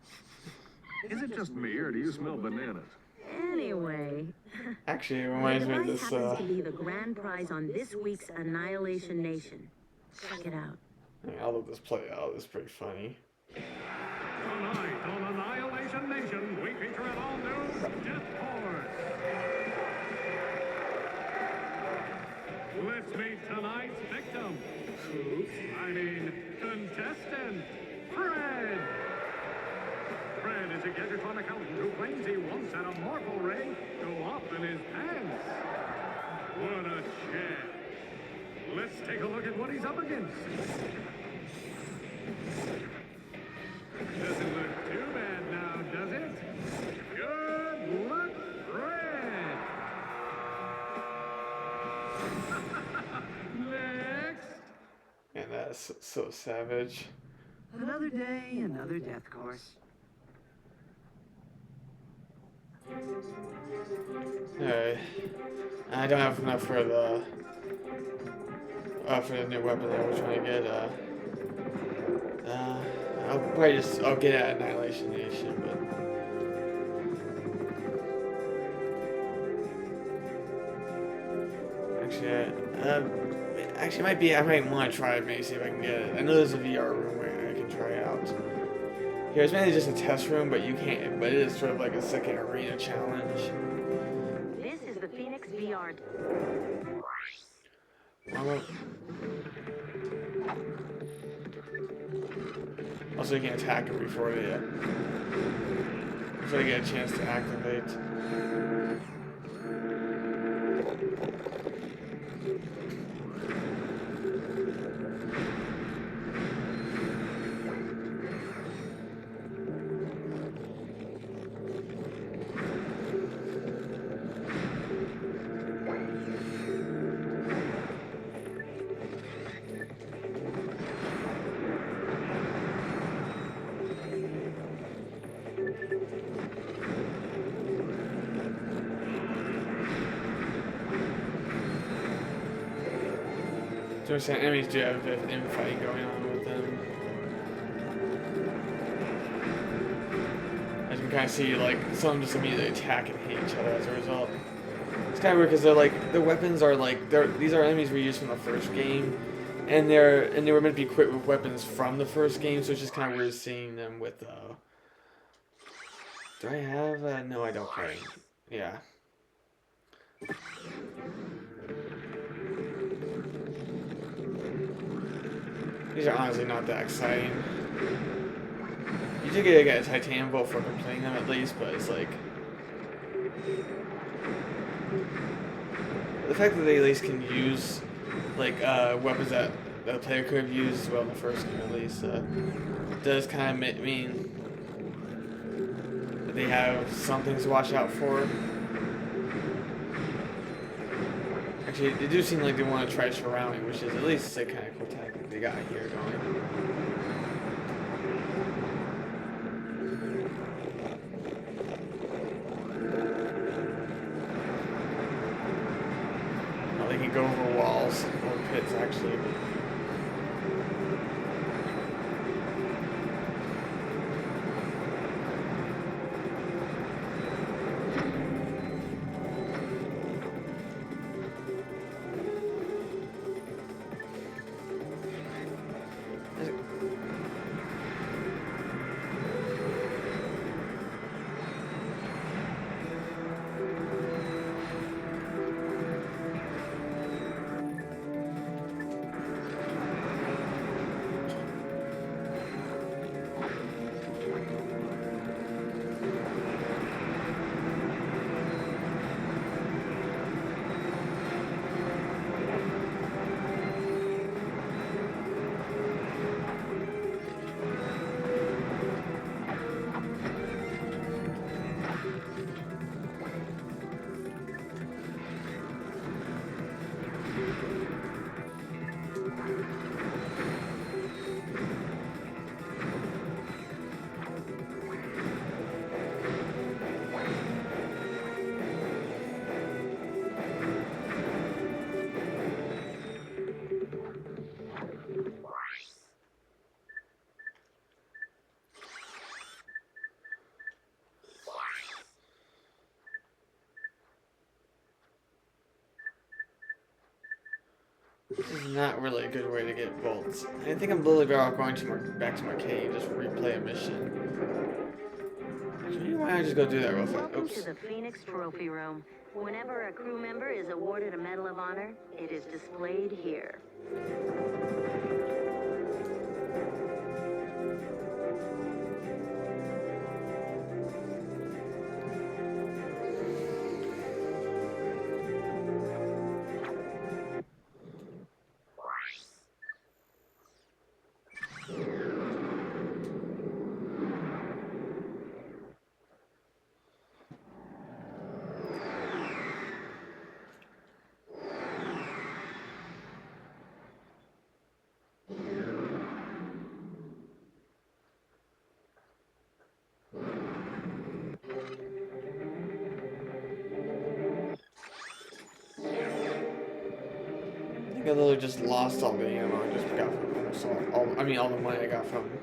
Is it just me, or do you smell bananas? Anyway, Actually, it the reminds me of device this, happens to be the grand prize on this week's Annihilation Nation. Check it out. I'll let this play out. It's pretty funny. Tonight on Annihilation Nation, we feature an all-new Death Force. Let's meet tonight's victim. Contestant, Fred. Fred is a Gadgetron accountant who claims he once had a Morphle ray go off in his pants. What a chance. Let's take a look at what he's up against. Doesn't look too bad now, does it? Good luck, Fred! Next! And that's so savage. Another day, another death course. Alright. I don't have enough for the new weapon that we're trying to get. I'll get at Annihilation Nation, but actually, I might want to try it, maybe see if I can get it. I know there's a VR room where I can try it out. Here, it's mainly just a test room, but you can't. But it is sort of like a second arena challenge. This is the Phoenix VR. Also, you can attack it before they get a chance to activate. So enemies do have a bit of infighting going on with them. As you can kind of see, like, some of them just immediately attack and hate each other as a result. It's kind of weird because they're like, the weapons are like, these are enemies we used from the first game, and they were meant to be equipped with weapons from the first game, so it's just kind of weird seeing them with. Do I have? No, I don't. Play. Yeah. These are honestly not that exciting. You do get a titanium bolt for completing them at least, but it's like the fact that they at least can use like weapons that the player could have used well in the first game at least does kind of mean that they have some things to watch out for. Actually, they do seem like they want to try surrounding, which is at least a kind of cool tactic they got here going. Oh, they can go over walls or pits, actually. This is not really a good way to get bolts. I think I'm literally better off going to back to my cave, just replay a mission. Actually, why don't I just go do that real fast? Welcome Oops. to the Phoenix Trophy Room. Whenever a crew member is awarded a Medal of Honor, it is displayed here. I think I literally just lost all the ammo I just got from him. So all the money I got from him.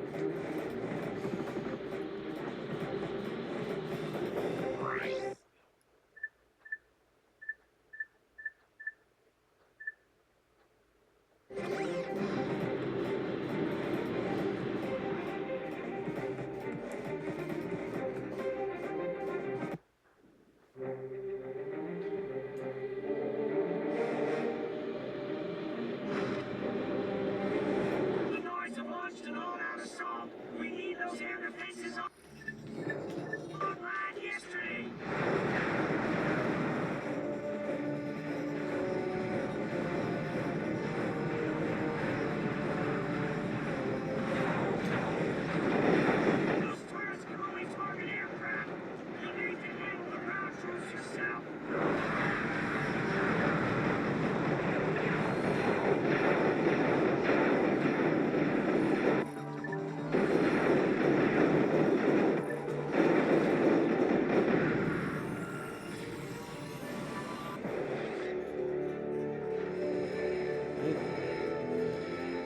The Nords have launched an all-out assault. We need those air defenses online yesterday. Those turrets can only target aircraft. You'll need to handle the ground troops yourself.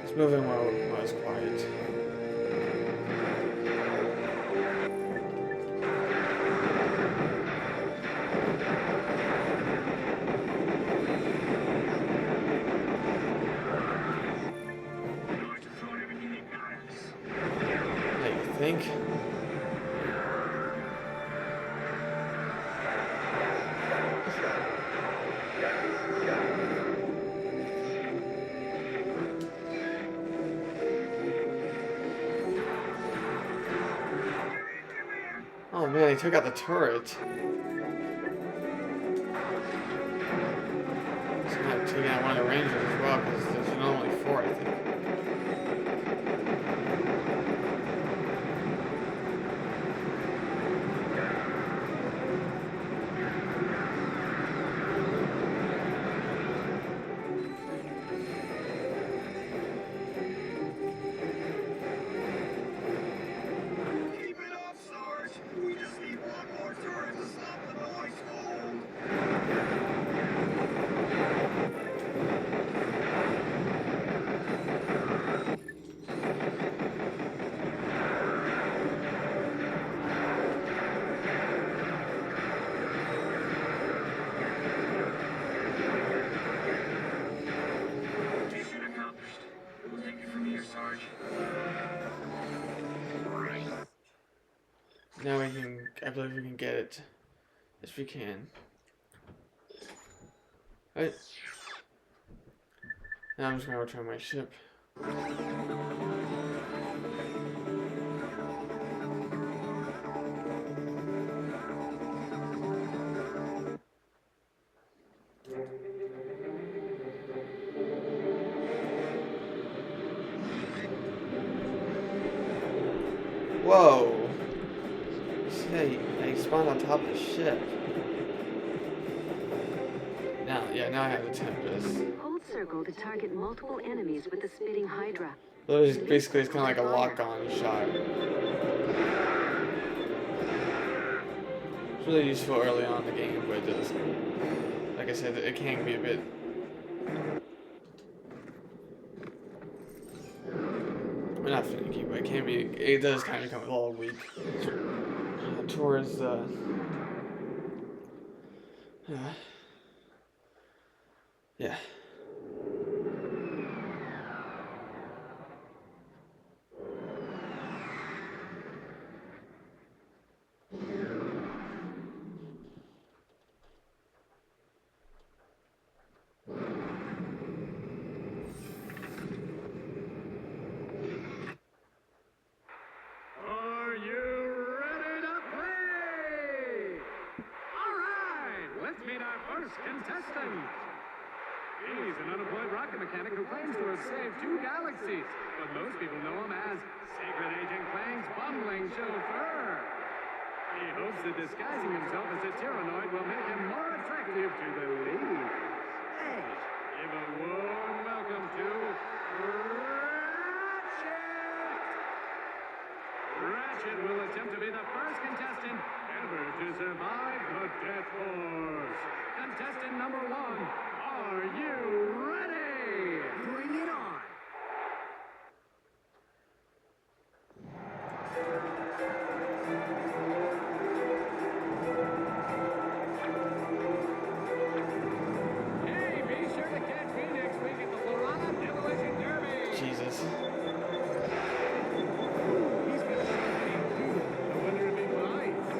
It's moving while it's quiet. The Nords have thrown everything they've got at us. Hey, you think? Oh man, he took out the turret. So I'm gonna take out one of the rangers as well, because there's only 4, I think. Keep it up, Sarge. We just need one more turret to stop the noise fold. Mission accomplished. We'll take it from here, Sarge. Now we can, I believe we can get it. Yes, we can. Right. Now I'm just gonna return my ship. Whoa! Hey, I spawned on top of the ship. Now I have the Tempest. Hold circle to target multiple enemies with the spitting Hydra. So it's basically, it's kind of like a lock-on shot. It's really useful early on in the game, but it does, like I said, it can be a bit. Well, not finicky, but it can be. It does kind of become a little weak towards the. Yeah. first contestant. He's an unemployed rocket mechanic who claims to have saved 2 galaxies, but most people know him as Secret Agent Clank's bumbling chauffeur. He hopes that disguising himself as a Tyrannoid will make him more attractive to the ladies. Hey, give a warm welcome to Ratchet! Ratchet will attempt to be the first contestant ever to survive the Death Force. Contestant number 1, are you ready? Bring it on! Hey, be sure to catch me next week at the Florida Demolition Derby. Jesus. He's got champagne too. I wonder if he bites.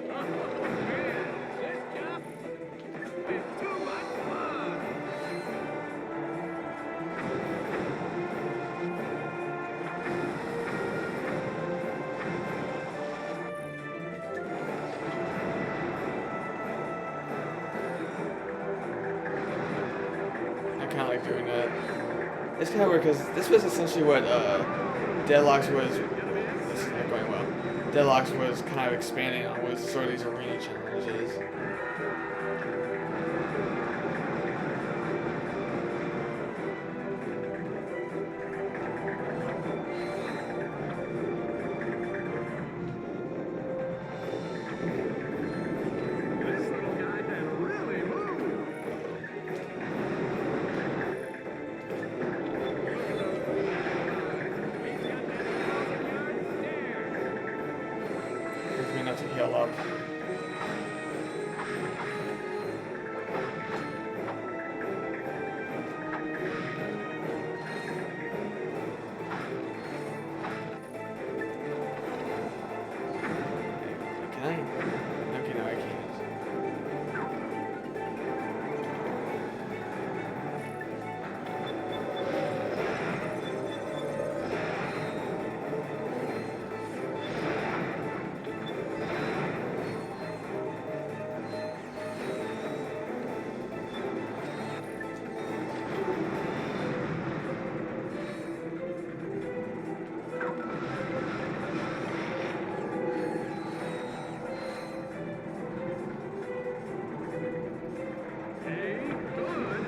Oh man, this job is too much fun. I kind of like doing that. It's kind of weird because this was essentially what Deadlocks was. This is not going well. Deadlocks was kind of expanding on was sort of these arena challenges. This little guy can really move. He's got that 1,000-yard stare. Gives me enough to heal up. Can I? Okay, no, I can't. Hey, good, go, all the way.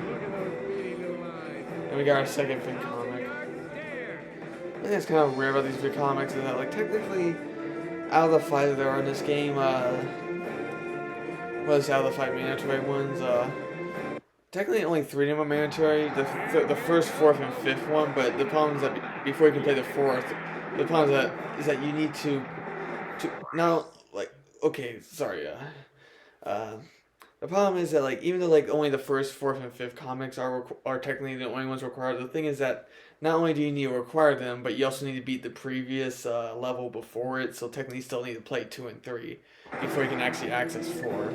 Look at those beady little eyes. And we got our second big comic. 1,000-yard stare. I think that's kind of rare about these big comics is that, like, technically, out of the 5 that there are in this game, was out of the 5 mandatory ones, technically only 3 of them are mandatory, the first, 4th, and 5th one, but the problem is that before you can play the 4th, the problem is that you need to now, like, okay, sorry, the problem is that, like, even though, like, only the first, 4th, and 5th comics are technically the only ones required, the thing is that not only do you need to require them, but you also need to beat the previous level before it, so technically you still need to play 2 and 3 before you can actually access 4.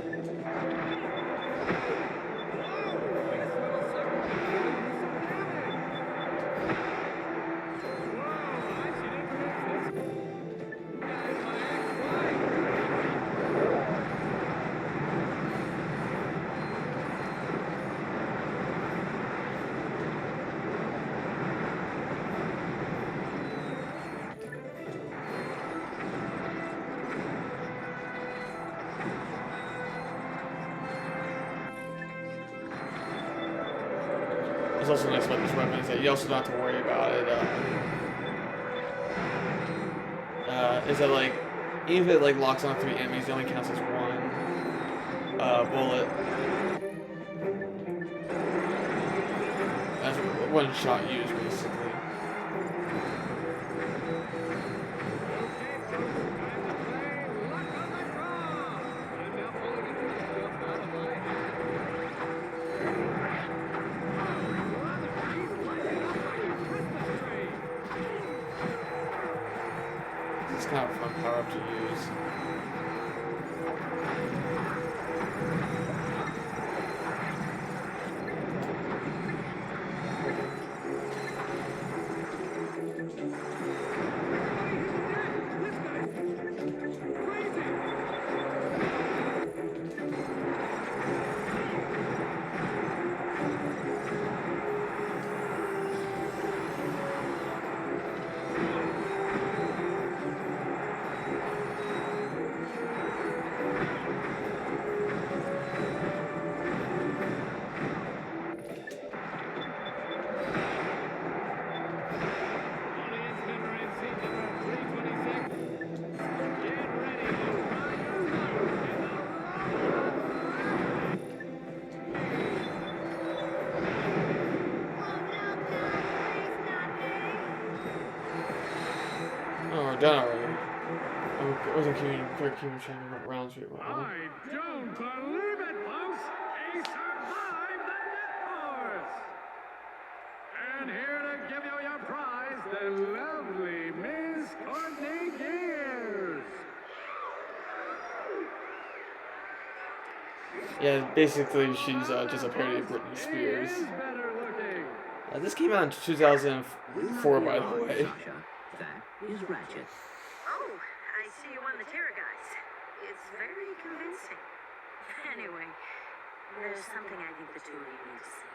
What's also nice about this weapon is that you also don't have to worry about it. Is that, like, even if it, like, locks on 3 enemies, it only counts as 1 bullet. That's 1 shot use, basically. It's kind of a fun power up to use. done already. Oh, it wasn't quick human training round street. I don't believe it, folks! He survived the net force! And here to give you your prize, the lovely Miss Courtney Gears! Yeah, basically she's just a parody of Britney Spears. Is better looking! This came out in 2004, by the way. Sasha, that is Ratchet. Oh, I see you won the Terrorgeist. It's very convincing. Anyway, there's something I think the two of you need to see.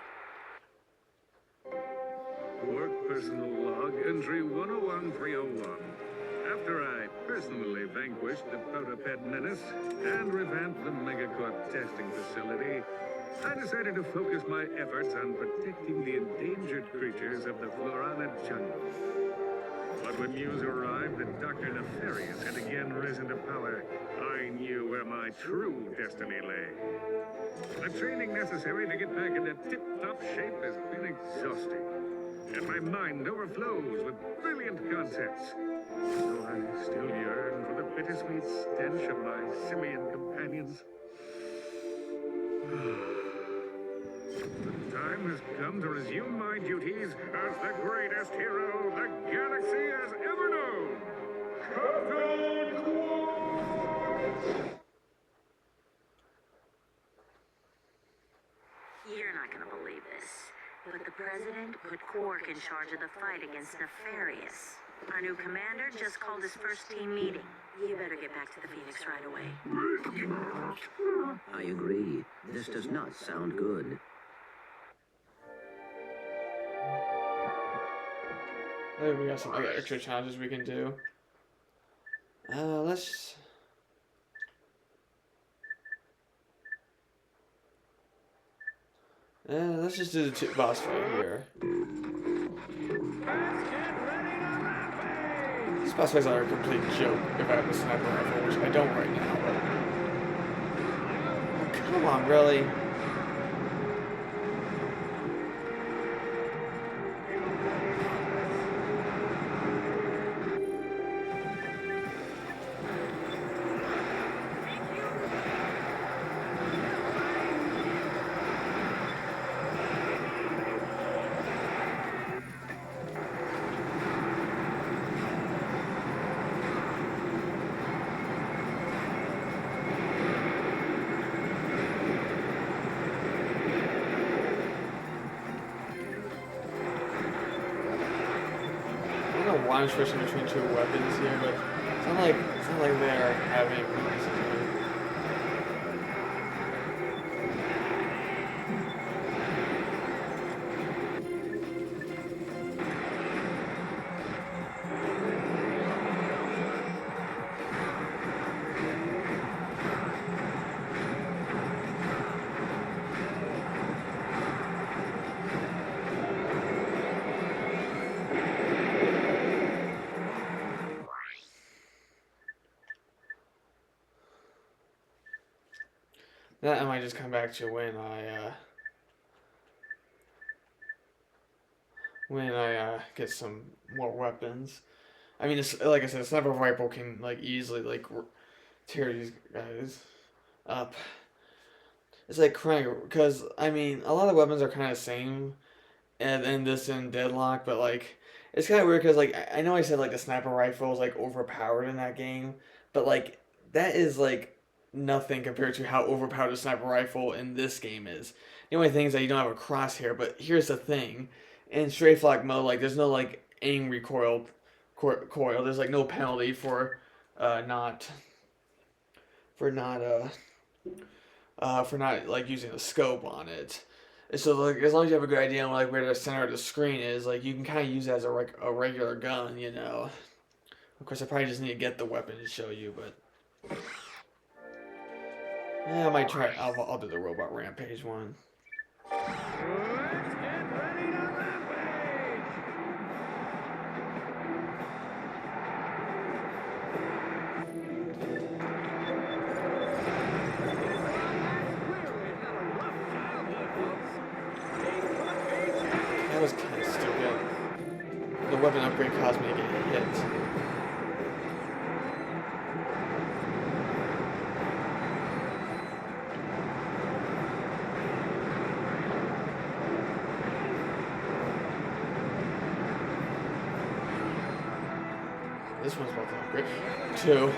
Work personal log, entry 101301. After I personally vanquished the Protopet menace and revamped the Megacorp testing facility, I decided to focus my efforts on protecting the endangered creatures of the Florana jungle. But when news arrived that Dr. Nefarious had again risen to power, I knew where my true destiny lay. The training necessary to get back into tip-top shape has been exhausting, and my mind overflows with brilliant concepts. Though I still yearn for the bittersweet stench of my simian companions. The time has come to resume my duties as the greatest hero the galaxy has ever known. Captain Quark! You're not gonna believe this, but the president put Quark in charge of the fight against Nefarious. Our new commander just called his first team meeting. You better get back to the Phoenix right away. I agree. This does not sound good. Maybe we got some other extra challenges we can do. Let's just do the boss fight here. These boss fights are a complete joke if I have a sniper rifle, which I don't right now. But... oh, come on, really? I don't know why I'm switching between two weapons here, but it's not like they're having reason to. That I might just come back to when I get some more weapons. I mean, it's, like I said, a sniper rifle can like easily like tear these guys up. It's like crying because I mean a lot of weapons are kind of the same, and this in Deadlock, but like it's kind of weird because like I know I said like the sniper rifle is like overpowered in that game, but like that is like nothing compared to how overpowered a sniper rifle in this game is. The only thing is that you don't have a crosshair, but here's the thing. In strafe lock mode, like there's no like aim recoil, there's like no penalty for not like using a scope on it. And so like as long as you have a good idea on like where the center of the screen is, like you can kind of use it as a regular gun, you know. Of course, I probably just need to get the weapon to show you, but. Yeah, I might try. I'll do the robot rampage one. Let's get ready to rampage! That was kind of stupid. The weapon upgrade caused me to get hit. This one's about to upgrade. 2.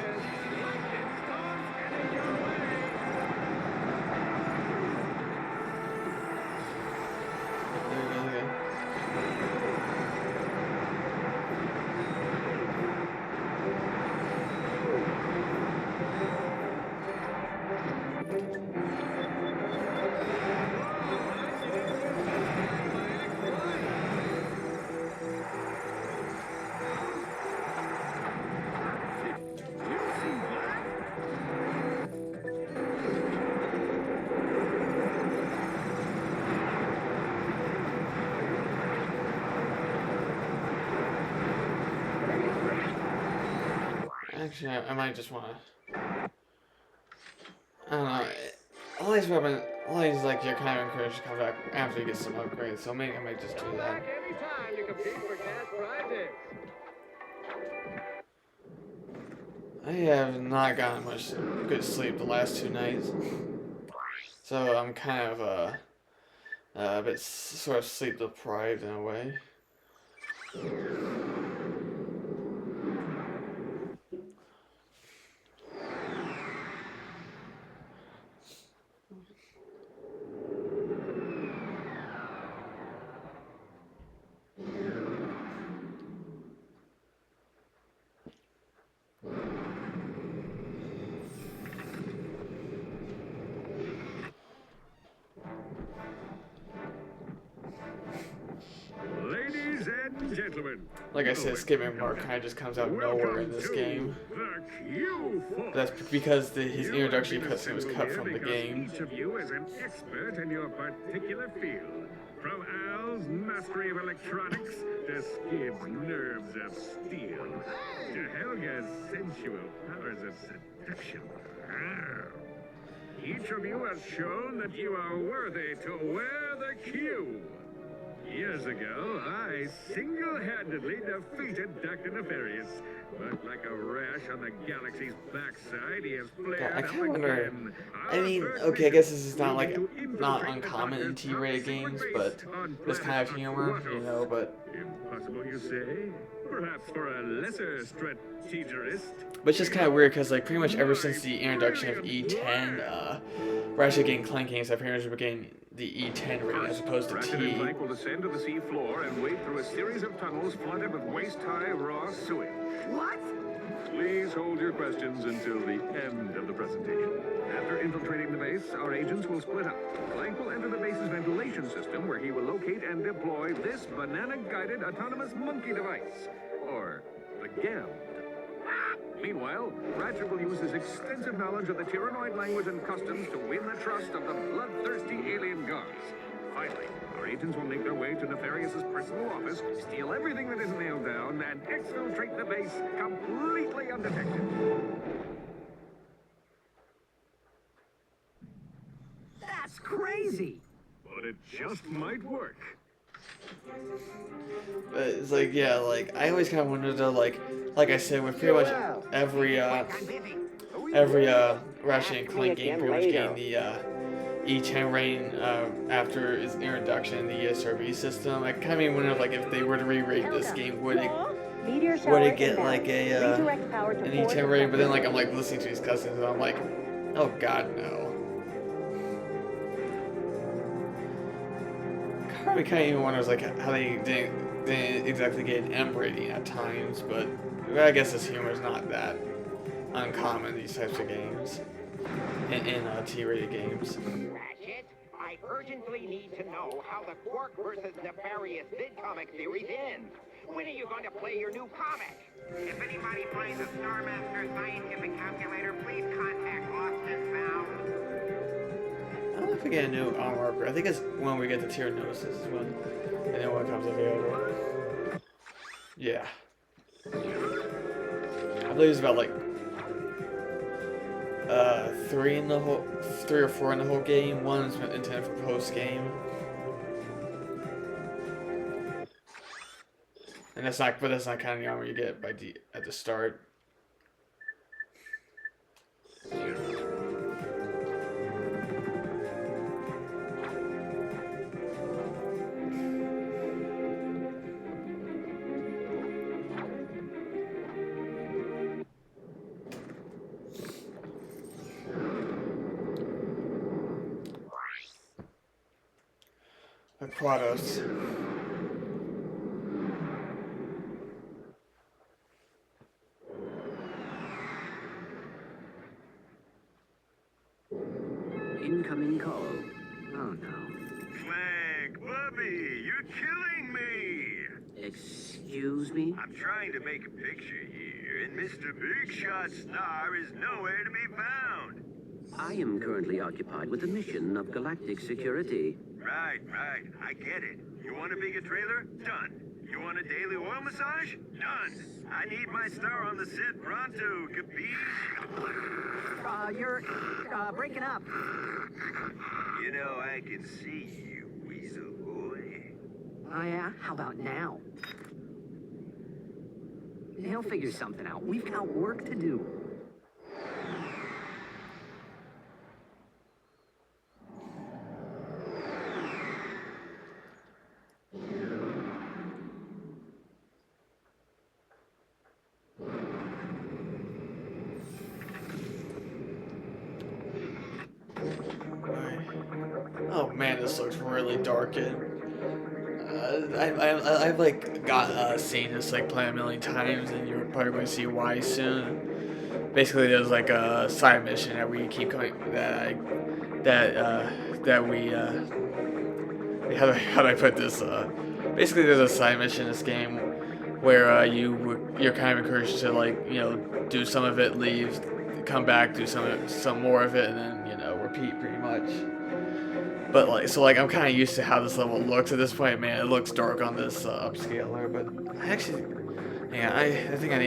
Actually, I might just want to. I don't know. All these weapons, all these like you're kind of encouraged to come back after you get some upgrades. So maybe I might just do that. Anytime to compete for cash prizes. I have not gotten much good sleep the last 2 nights, so I'm kind of a bit sort of sleep deprived in a way. Ladies and gentlemen, Like I said, skipping Mark kind of just comes out of nowhere in this game. That's because his introductory cutscene was cut from the game. Each of you is an expert in your particular field. From Al's mastery of electronics to Skid's nerves of steel to Helga's sensual powers of seduction. Each of you has shown that you are worthy to wear the Q. Years ago, I single-handedly defeated Dr. Nefarious. But like a rash on the galaxy's backside, he has flared I up kind of wonder. again. I mean, okay, I guess this is not like not uncommon in T-rated games, but this kind of humor, you know. But Impossible, you say? Perhaps for a lesser strategist. But it's just kind of weird because, like, pretty much ever since the introduction of E10, Ratchet and Clank games have pretty much been getting the E10 rating as opposed to Ratchet T. and Clank will descend to the sea floor and wade through a series of tunnels flooded with waist-high raw sewage. What? Please hold your questions until the end of the presentation. After infiltrating the base, our agents will split up. Clank will enter the base's ventilation system, where he will locate and deploy this banana-guided autonomous monkey device, or the GAM. Meanwhile, Ratchet will use his extensive knowledge of the Tyrannoid language and customs to win the trust of the bloodthirsty alien gods. Finally, our agents will make their way to Nefarious's personal office, steal everything that is nailed down, and exfiltrate the base completely undetected. That's crazy. But it just might work. But it's like, yeah, like I always kind of wondered though, like I said, with pretty much every Ratchet and Clank game pretty much getting the E10 rating after its introduction in the ESRB system, I kind of wonder like if they were to re-rate this game, would it get like a an E10 rating? But then like I'm like listening to these cutscenes and I'm like, oh god no. I kind of even wonders like how they didn't exactly get an M rating at times, but I guess this humor is not that uncommon in these types of games, in T-rated games. Ratchet, I urgently need to know how the Quark versus Nefarious VidComic series ends. When are you going to play your new comic? If anybody plays a Star Master scientific calculator, please contact Lost and Found. I don't know if we get a new armor. I think it's when we get the tier notices is when the new one comes available. Yeah. I believe it's about like 3 or 4 in the whole game. One is intended for post game. And that's not kind of the armor you get at the start. Quados. Incoming call. Oh no. Clank, Bubby, you're killing me! Excuse me? I'm trying to make a picture here, and Mr. Big Shot Star is nowhere to be found. I am currently occupied with a mission of galactic security. Right, I get it. You want a bigger trailer? Done. You want a daily oil massage? Done. I need my star on the set pronto, capiche? You're breaking up. You know, I can see you, weasel boy. Oh, yeah? How about now? He'll figure something out. We've got work to do. Oh man, this looks really dark. And I've like got seen this like play a million times, and you're probably going to see why soon. Basically, there's like a side mission that we keep coming that we how do I put this? Basically, there's a side mission in this game where you're kind of encouraged to like do some of it, leave, come back, do some more of it, and then repeat pretty much. But I'm kind of used to how this level looks at this point. Man, it looks dark on this upscaler, but I actually, yeah, I think I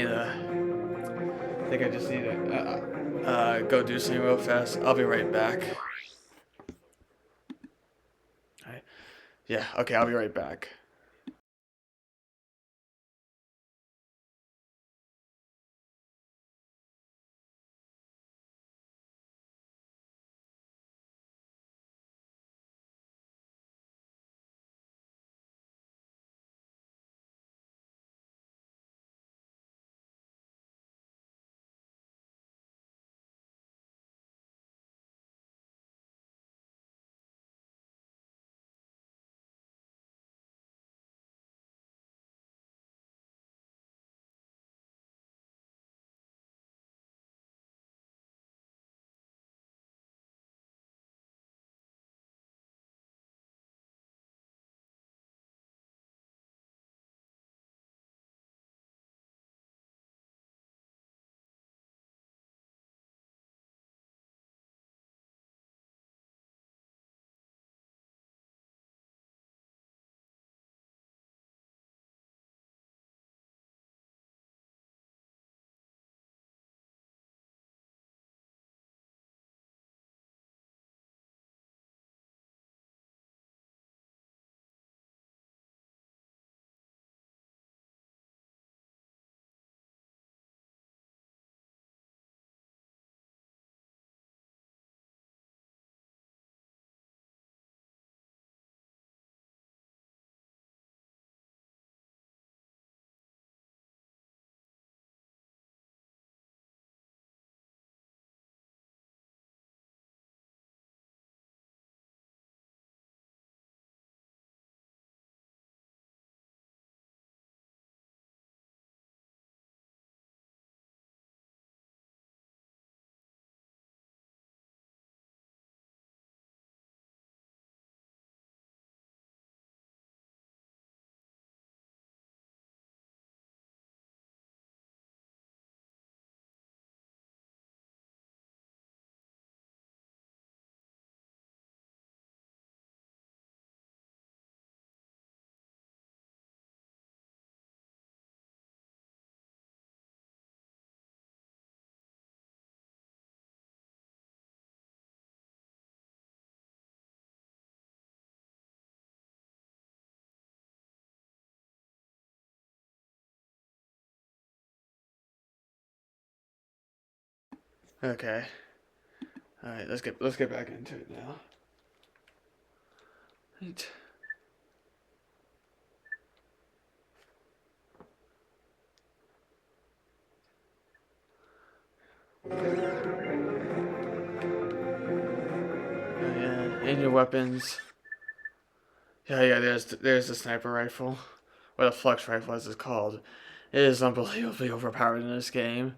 just need to go do something real fast. I'll be right back. Alright. Yeah, okay, I'll be right back. Okay. All right, let's get back into it now. Right. Yeah, and your weapons. Yeah. There's the sniper rifle, or the flux rifle as it's called. It is unbelievably overpowered in this game.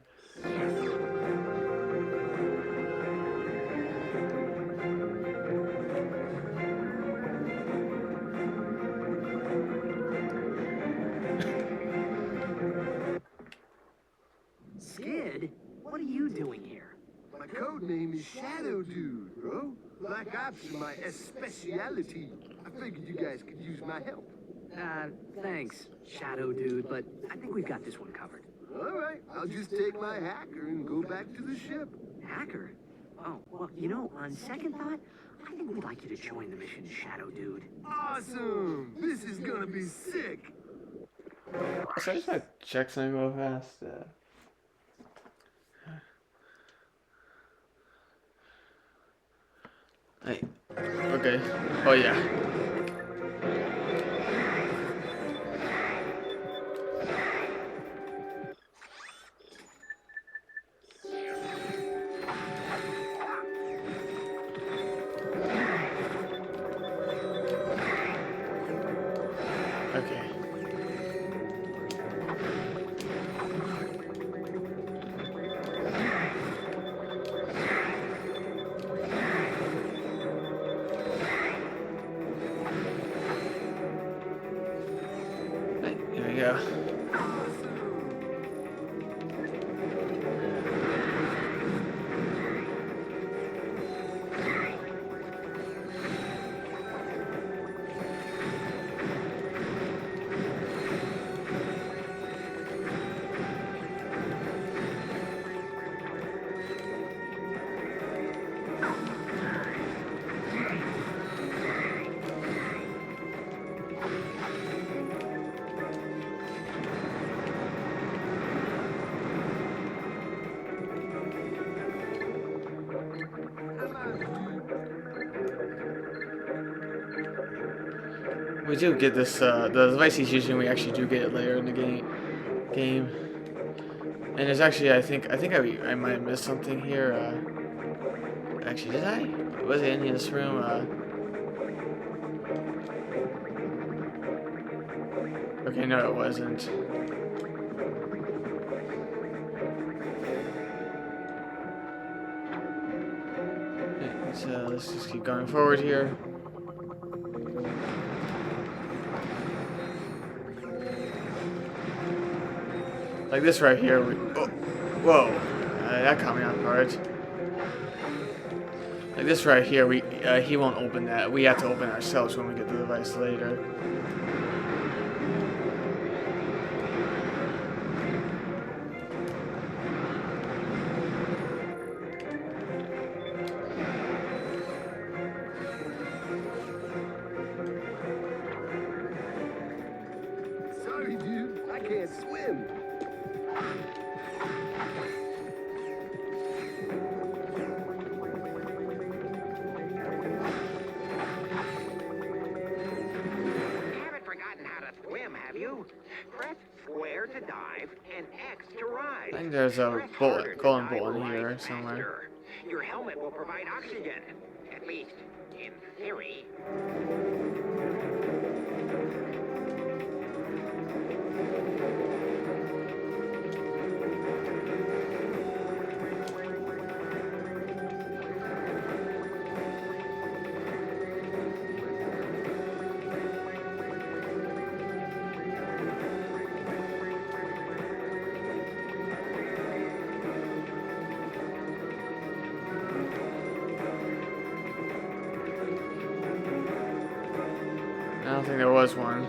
Skid, what are you doing here? My code name is Shadow Dude, bro. Black Ops is my specialty. I figured you guys could use my help. Thanks, Shadow Dude, but I think we've got this one covered. All right, I'll just take my hacker and go back to the ship. Hacker? Oh, well, you know, on second thought, I think we'd like you to join the mission, Shadow Dude. Awesome! This is gonna be sick! So I just gotta check something real fast. Hey. Okay. Oh yeah. Okay. Here we go. We do get this, the device he's using, we actually do get it later in the game. And there's actually, I think I might have missed something here. Actually, did I? Was it in this room? Okay, no, it wasn't. Okay, so let's just keep going forward here. Like this right here, whoa, that caught me off guard. Like this right here, he won't open that. We have to open it ourselves when we get the device later. Sorry, dude, I can't swim. Haven't forgotten how to swim, have you? Press square to dive and X to rise. I think there's a Press bullet, harder to golden dive bullet in or here rise somewhere. faster. Your helmet will provide oxygen, at least in theory. I don't think there was one.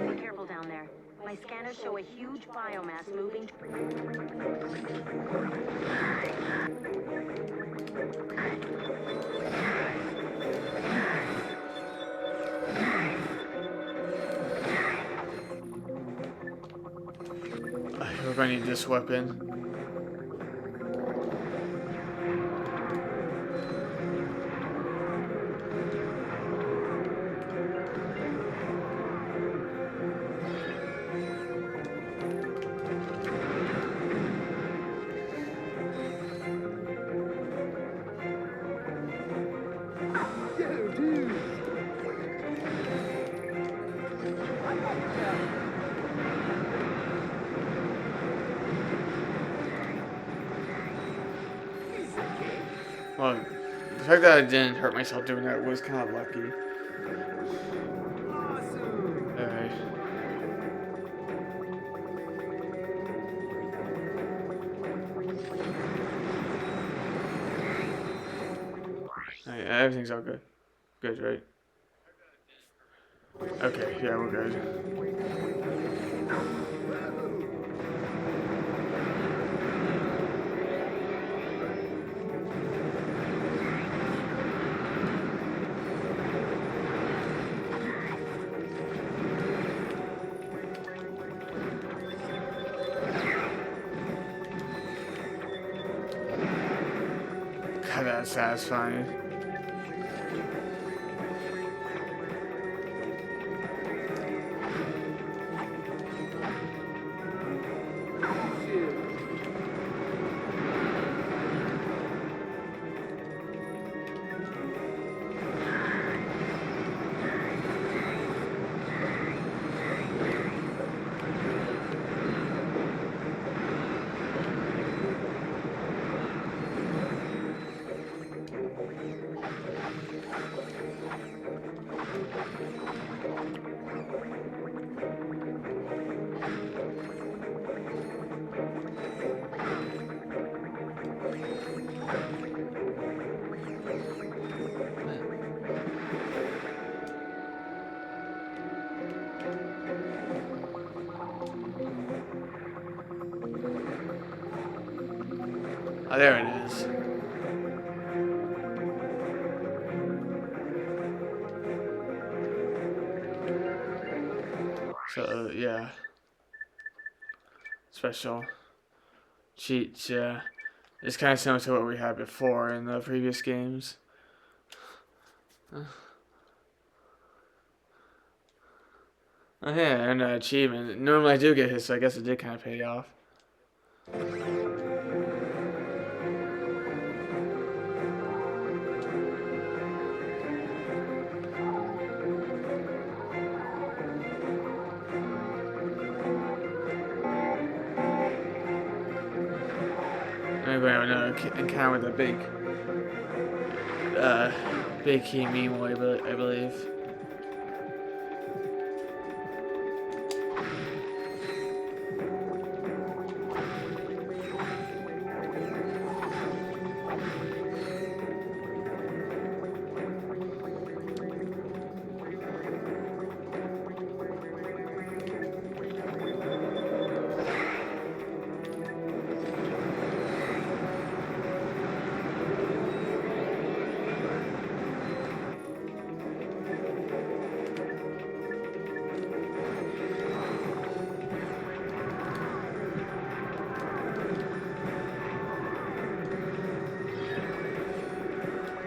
Be careful down there. My scanners show a huge biomass moving. We're going to need this weapon. Well, the fact that I didn't hurt myself doing that was kind of lucky. Alright. Alright, everything's all good. Good, right? Okay, yeah, we're good. God, that's satisfying. Oh, there it is. So, yeah. Special cheats, yeah. It's kind of similar to what we had before in the previous games. Oh, yeah, and an achievement. Normally I do get hit, so I guess it did kind of pay off. Maybe I have another encounter with a big key meme, I believe.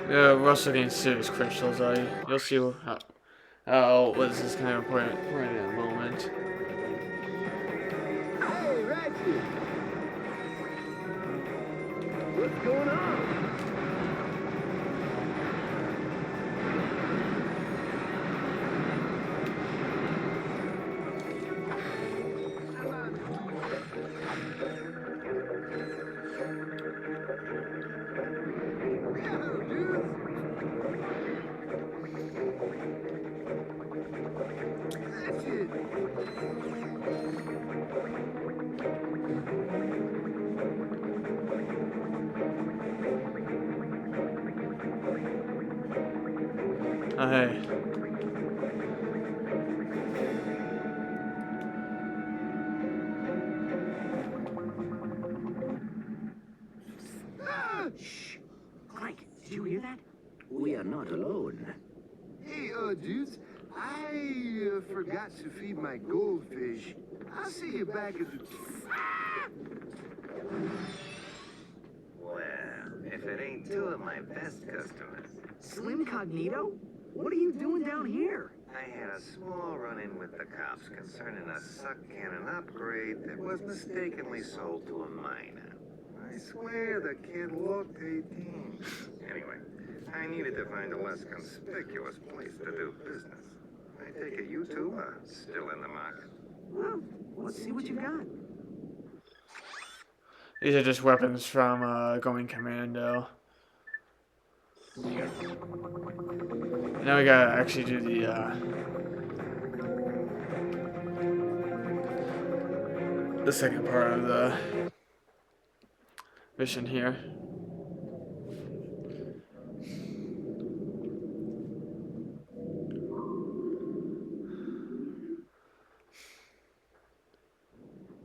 Yeah, we're also getting serious crystals. You'll see how this is kind of important in a moment. Hey, Ratchet! What's going on? Oh, hey. Shh! Clank, did you hear that? We are not alone. Hey, dudes, I forgot to feed my goldfish. I'll see you back at the... Well, if it ain't two of my best customers. Slim Cognito? What are you doing down here? I had a small run-in with the cops concerning a suck cannon upgrade that was mistakenly sold to a minor. I swear the kid looked 18. Anyway, I needed to find a less conspicuous place to do business. I take it you two are still in the market. Well, let's see what you got. These are just weapons from Going Commando. Now we gotta actually do the second part of the mission here.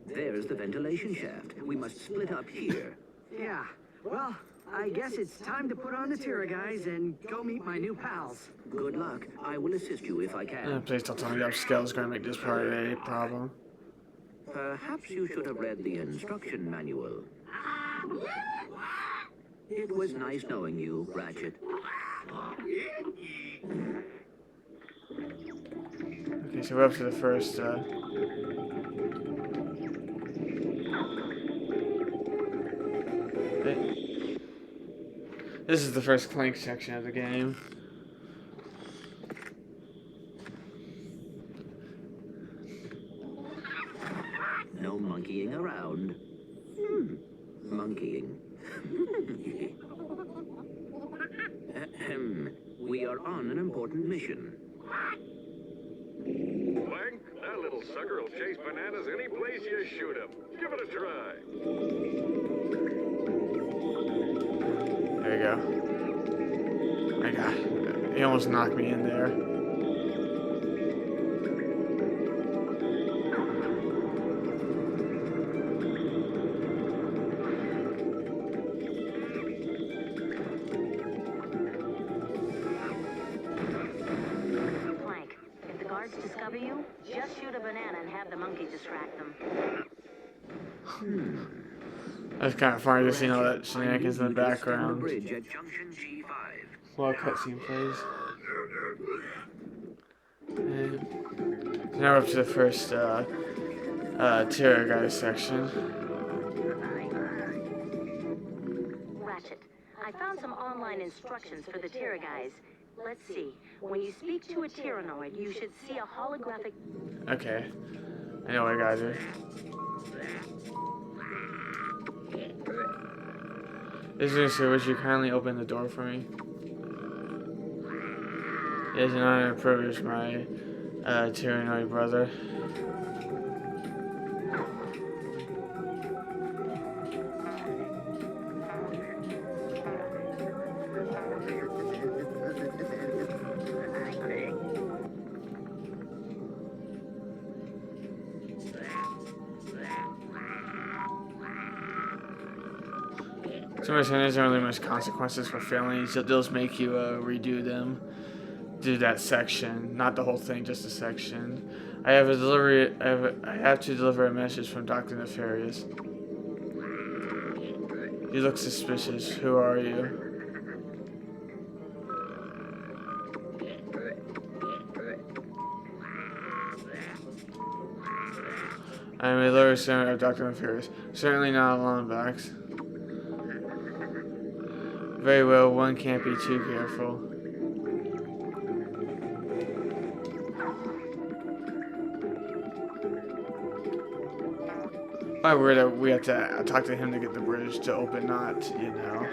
There's the ventilation shaft. We must split up here. Yeah. Well, I guess it's time to put on the Tira guys and go meet my new pals. Good luck. I will assist you if I can. Please don't tell me that upscale is gonna make this part a problem. Perhaps you should have read the instruction manual. It was nice knowing you, Ratchet. Okay, so we're up to the first. This is the first Clank section of the game. No monkeying around. Monkeying. Ahem. We are on an important mission. Clank, that little sucker will chase bananas any place you shoot him. Give it a try. There you go. My God, he almost knocked me in there. Clank, if the guards discover you, just shoot a banana and have the monkey distract them. That's kind of funny to see all that shenanigans in the background Bridge at Junction G5. while cutscene plays. And now we're up to the first Tira guys section. Ratchet, I found some online instructions for the Tira guys. Let's see. When you speak to a Tyrannoid, you should see a holographic... Okay, I know what I gotta do. Is this so? Would you kindly open the door for me? It is an honor and privilege, my Tyrannoid brother. Sometimes there isn't really much consequences for failing. So they'll just make you redo them, do that section, not the whole thing, just a section. I have a delivery. I have to deliver a message from Dr. Nefarious. You look suspicious. Who are you? I am a lower center of Dr. Nefarious. Certainly not a Lombax. Very well, one can't be too careful. Why we have to talk to him to get the bridge to open, not, you know.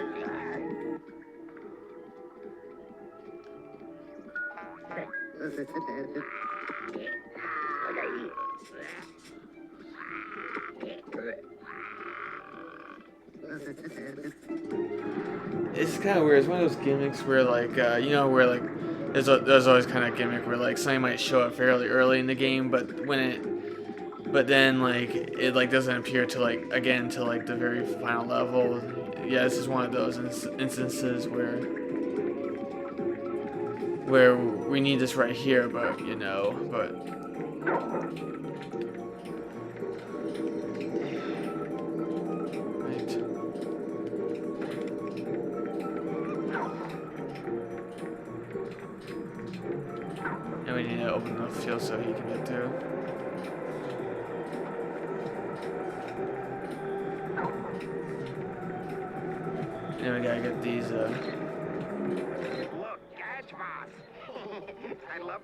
It's kind of weird. It's one of those gimmicks where, like, you know, where like there's always kind of gimmick where like something might show up fairly early in the game, but then like it like doesn't appear to like again to like the very final level. Yeah, this is one of those instances where we need this right here, but you know, and we need to open the field so he can get through. And we gotta get these, Look, Gadgebots! I love...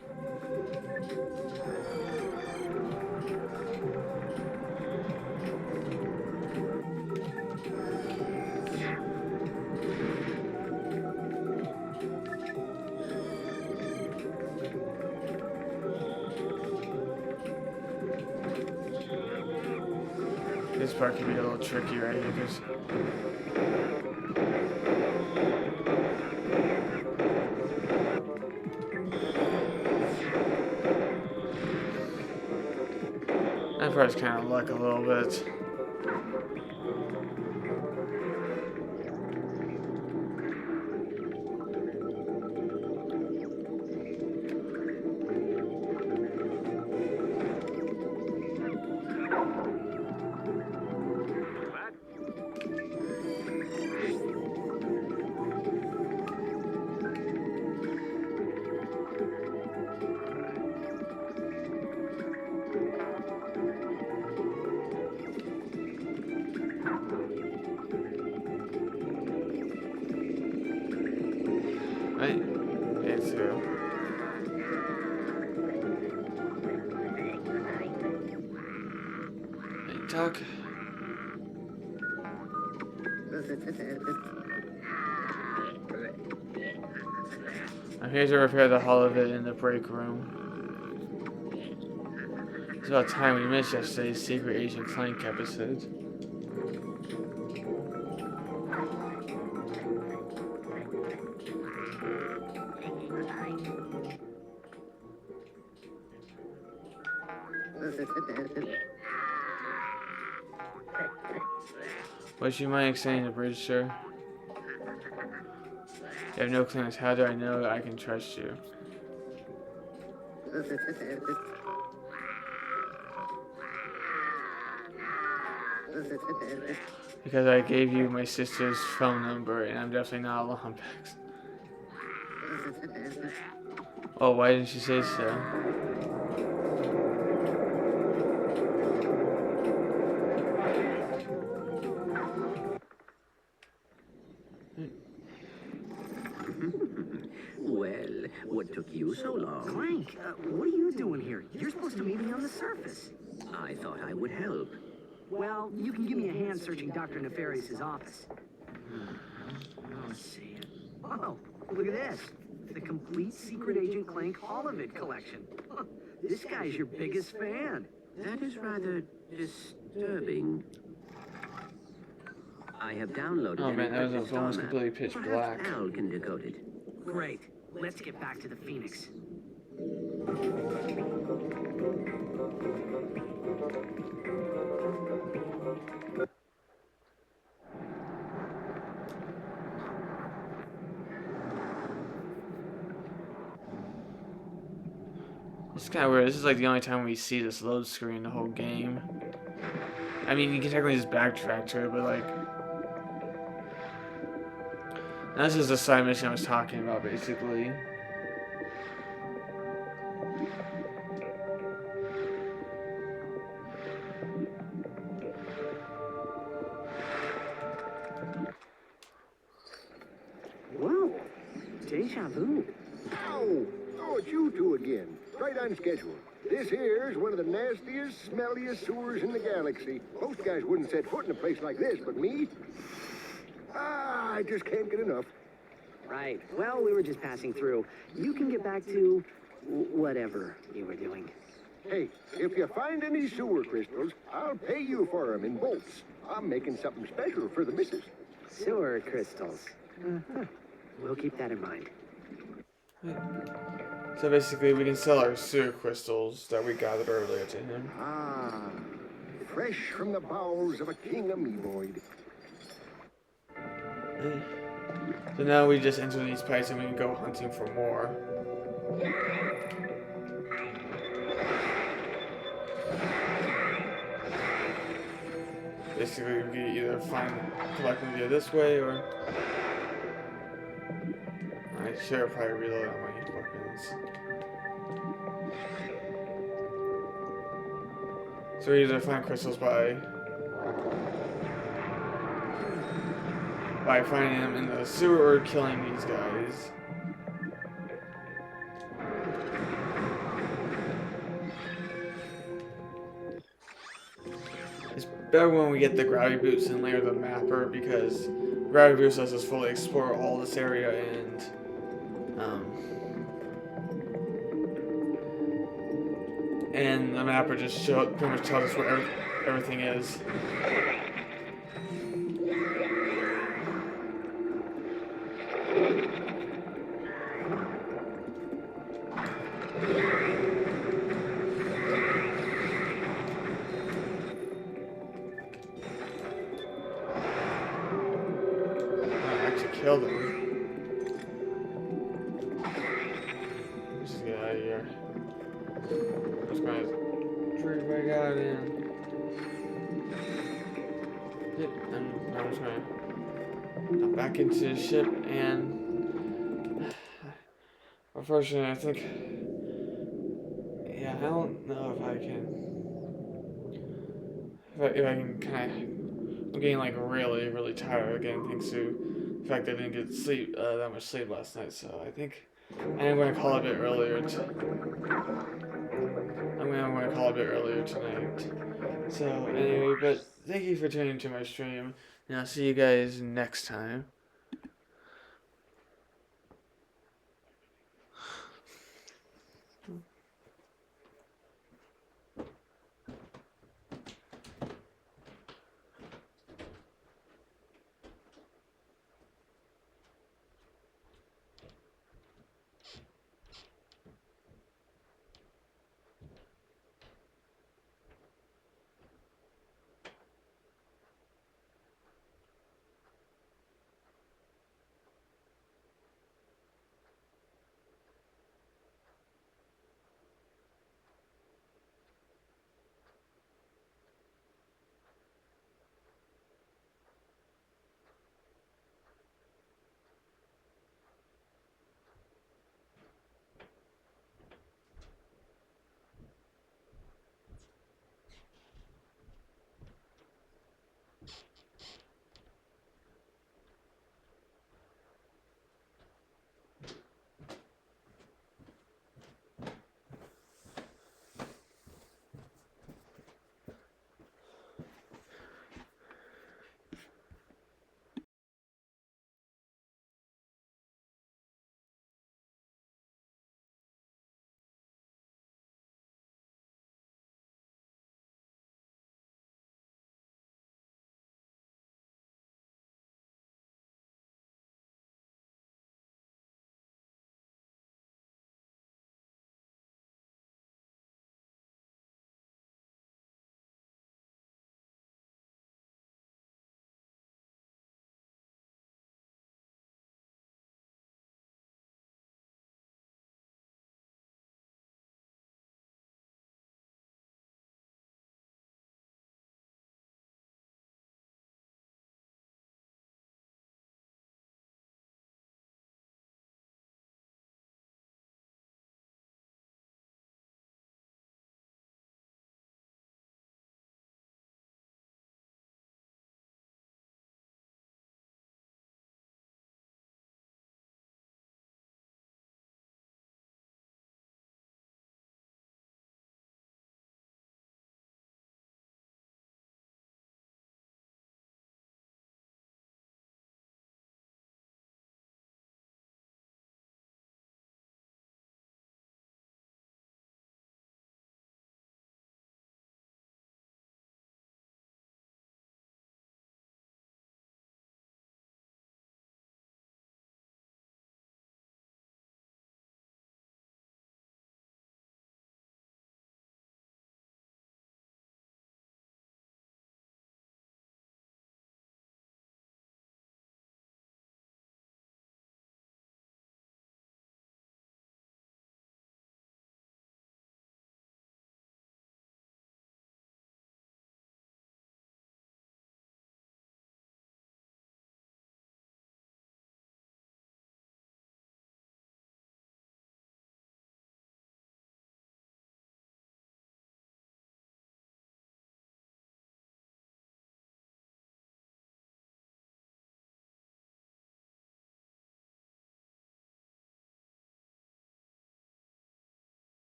This part could be a little tricky right here, because that part's kind of luck a little bit. Right? It's through. Hey, talk. I'm here to repair the hull of it in the break room. It's about time we missed yesterday's Secret Agent Clank episode. Would you mind extending the bridge, sir? You have no clearance. How do I know I can trust you? Because I gave you my sister's phone number, and I'm definitely not a Lombax. Oh, why didn't you say so? Well, what took you so long? Clank, what are you doing here? You're supposed to meet me on the surface. I thought I would help. Well, you can give me a hand searching Dr. Nefarious' office. Let's see. Oh, look at this. The complete Secret Agent Clank Holovid collection. Huh, this guy's your biggest fan. That is rather disturbing. I have downloaded Oh man, that was encrypted almost star map. completely pitch black. Perhaps Al can decode it. Great. Let's get back to the Phoenix. It's kind of weird. This is like the only time we see this load screen the whole game. I mean, you can technically just backtrack to it, but like... This is the side mission I was talking about, basically. Whoa, deja vu. Ow! Oh, it's you two again. Right on schedule. This here's one of the nastiest, smelliest sewers in the galaxy. Most guys wouldn't set foot in a place like this, but me? I just can't get enough. Right. Well, we were just passing through. You can get back to whatever you were doing. Hey, if you find any sewer crystals, I'll pay you for them in bolts. I'm making something special for the missus. Sewer crystals. We'll keep that in mind. So basically, we can sell our sewer crystals that we gathered earlier to him. Ah, fresh from the bowels of a king amoeboid. So now we just enter these pipes and we can go hunting for more. Basically, we can either collect them via this way or... I should probably reload on my weapons. So we either find crystals by finding them in the sewer or killing these guys. It's better when we get the gravity boots and layer the mapper, because gravity boots lets us fully explore all this area and the mapper just pretty much tells us where everything is. I actually killed him. Let's just get out of here. I'm just gonna trade back out and I'm just gonna hop back into the ship and unfortunately I think I don't know if I can if I can I'm getting like really tired again thanks to the fact that I didn't get sleep that much sleep last night, so I think I am going to call it a bit earlier I'm going to call it a bit earlier tonight. So anyway, but thank you for tuning into my stream, and I'll see you guys next time.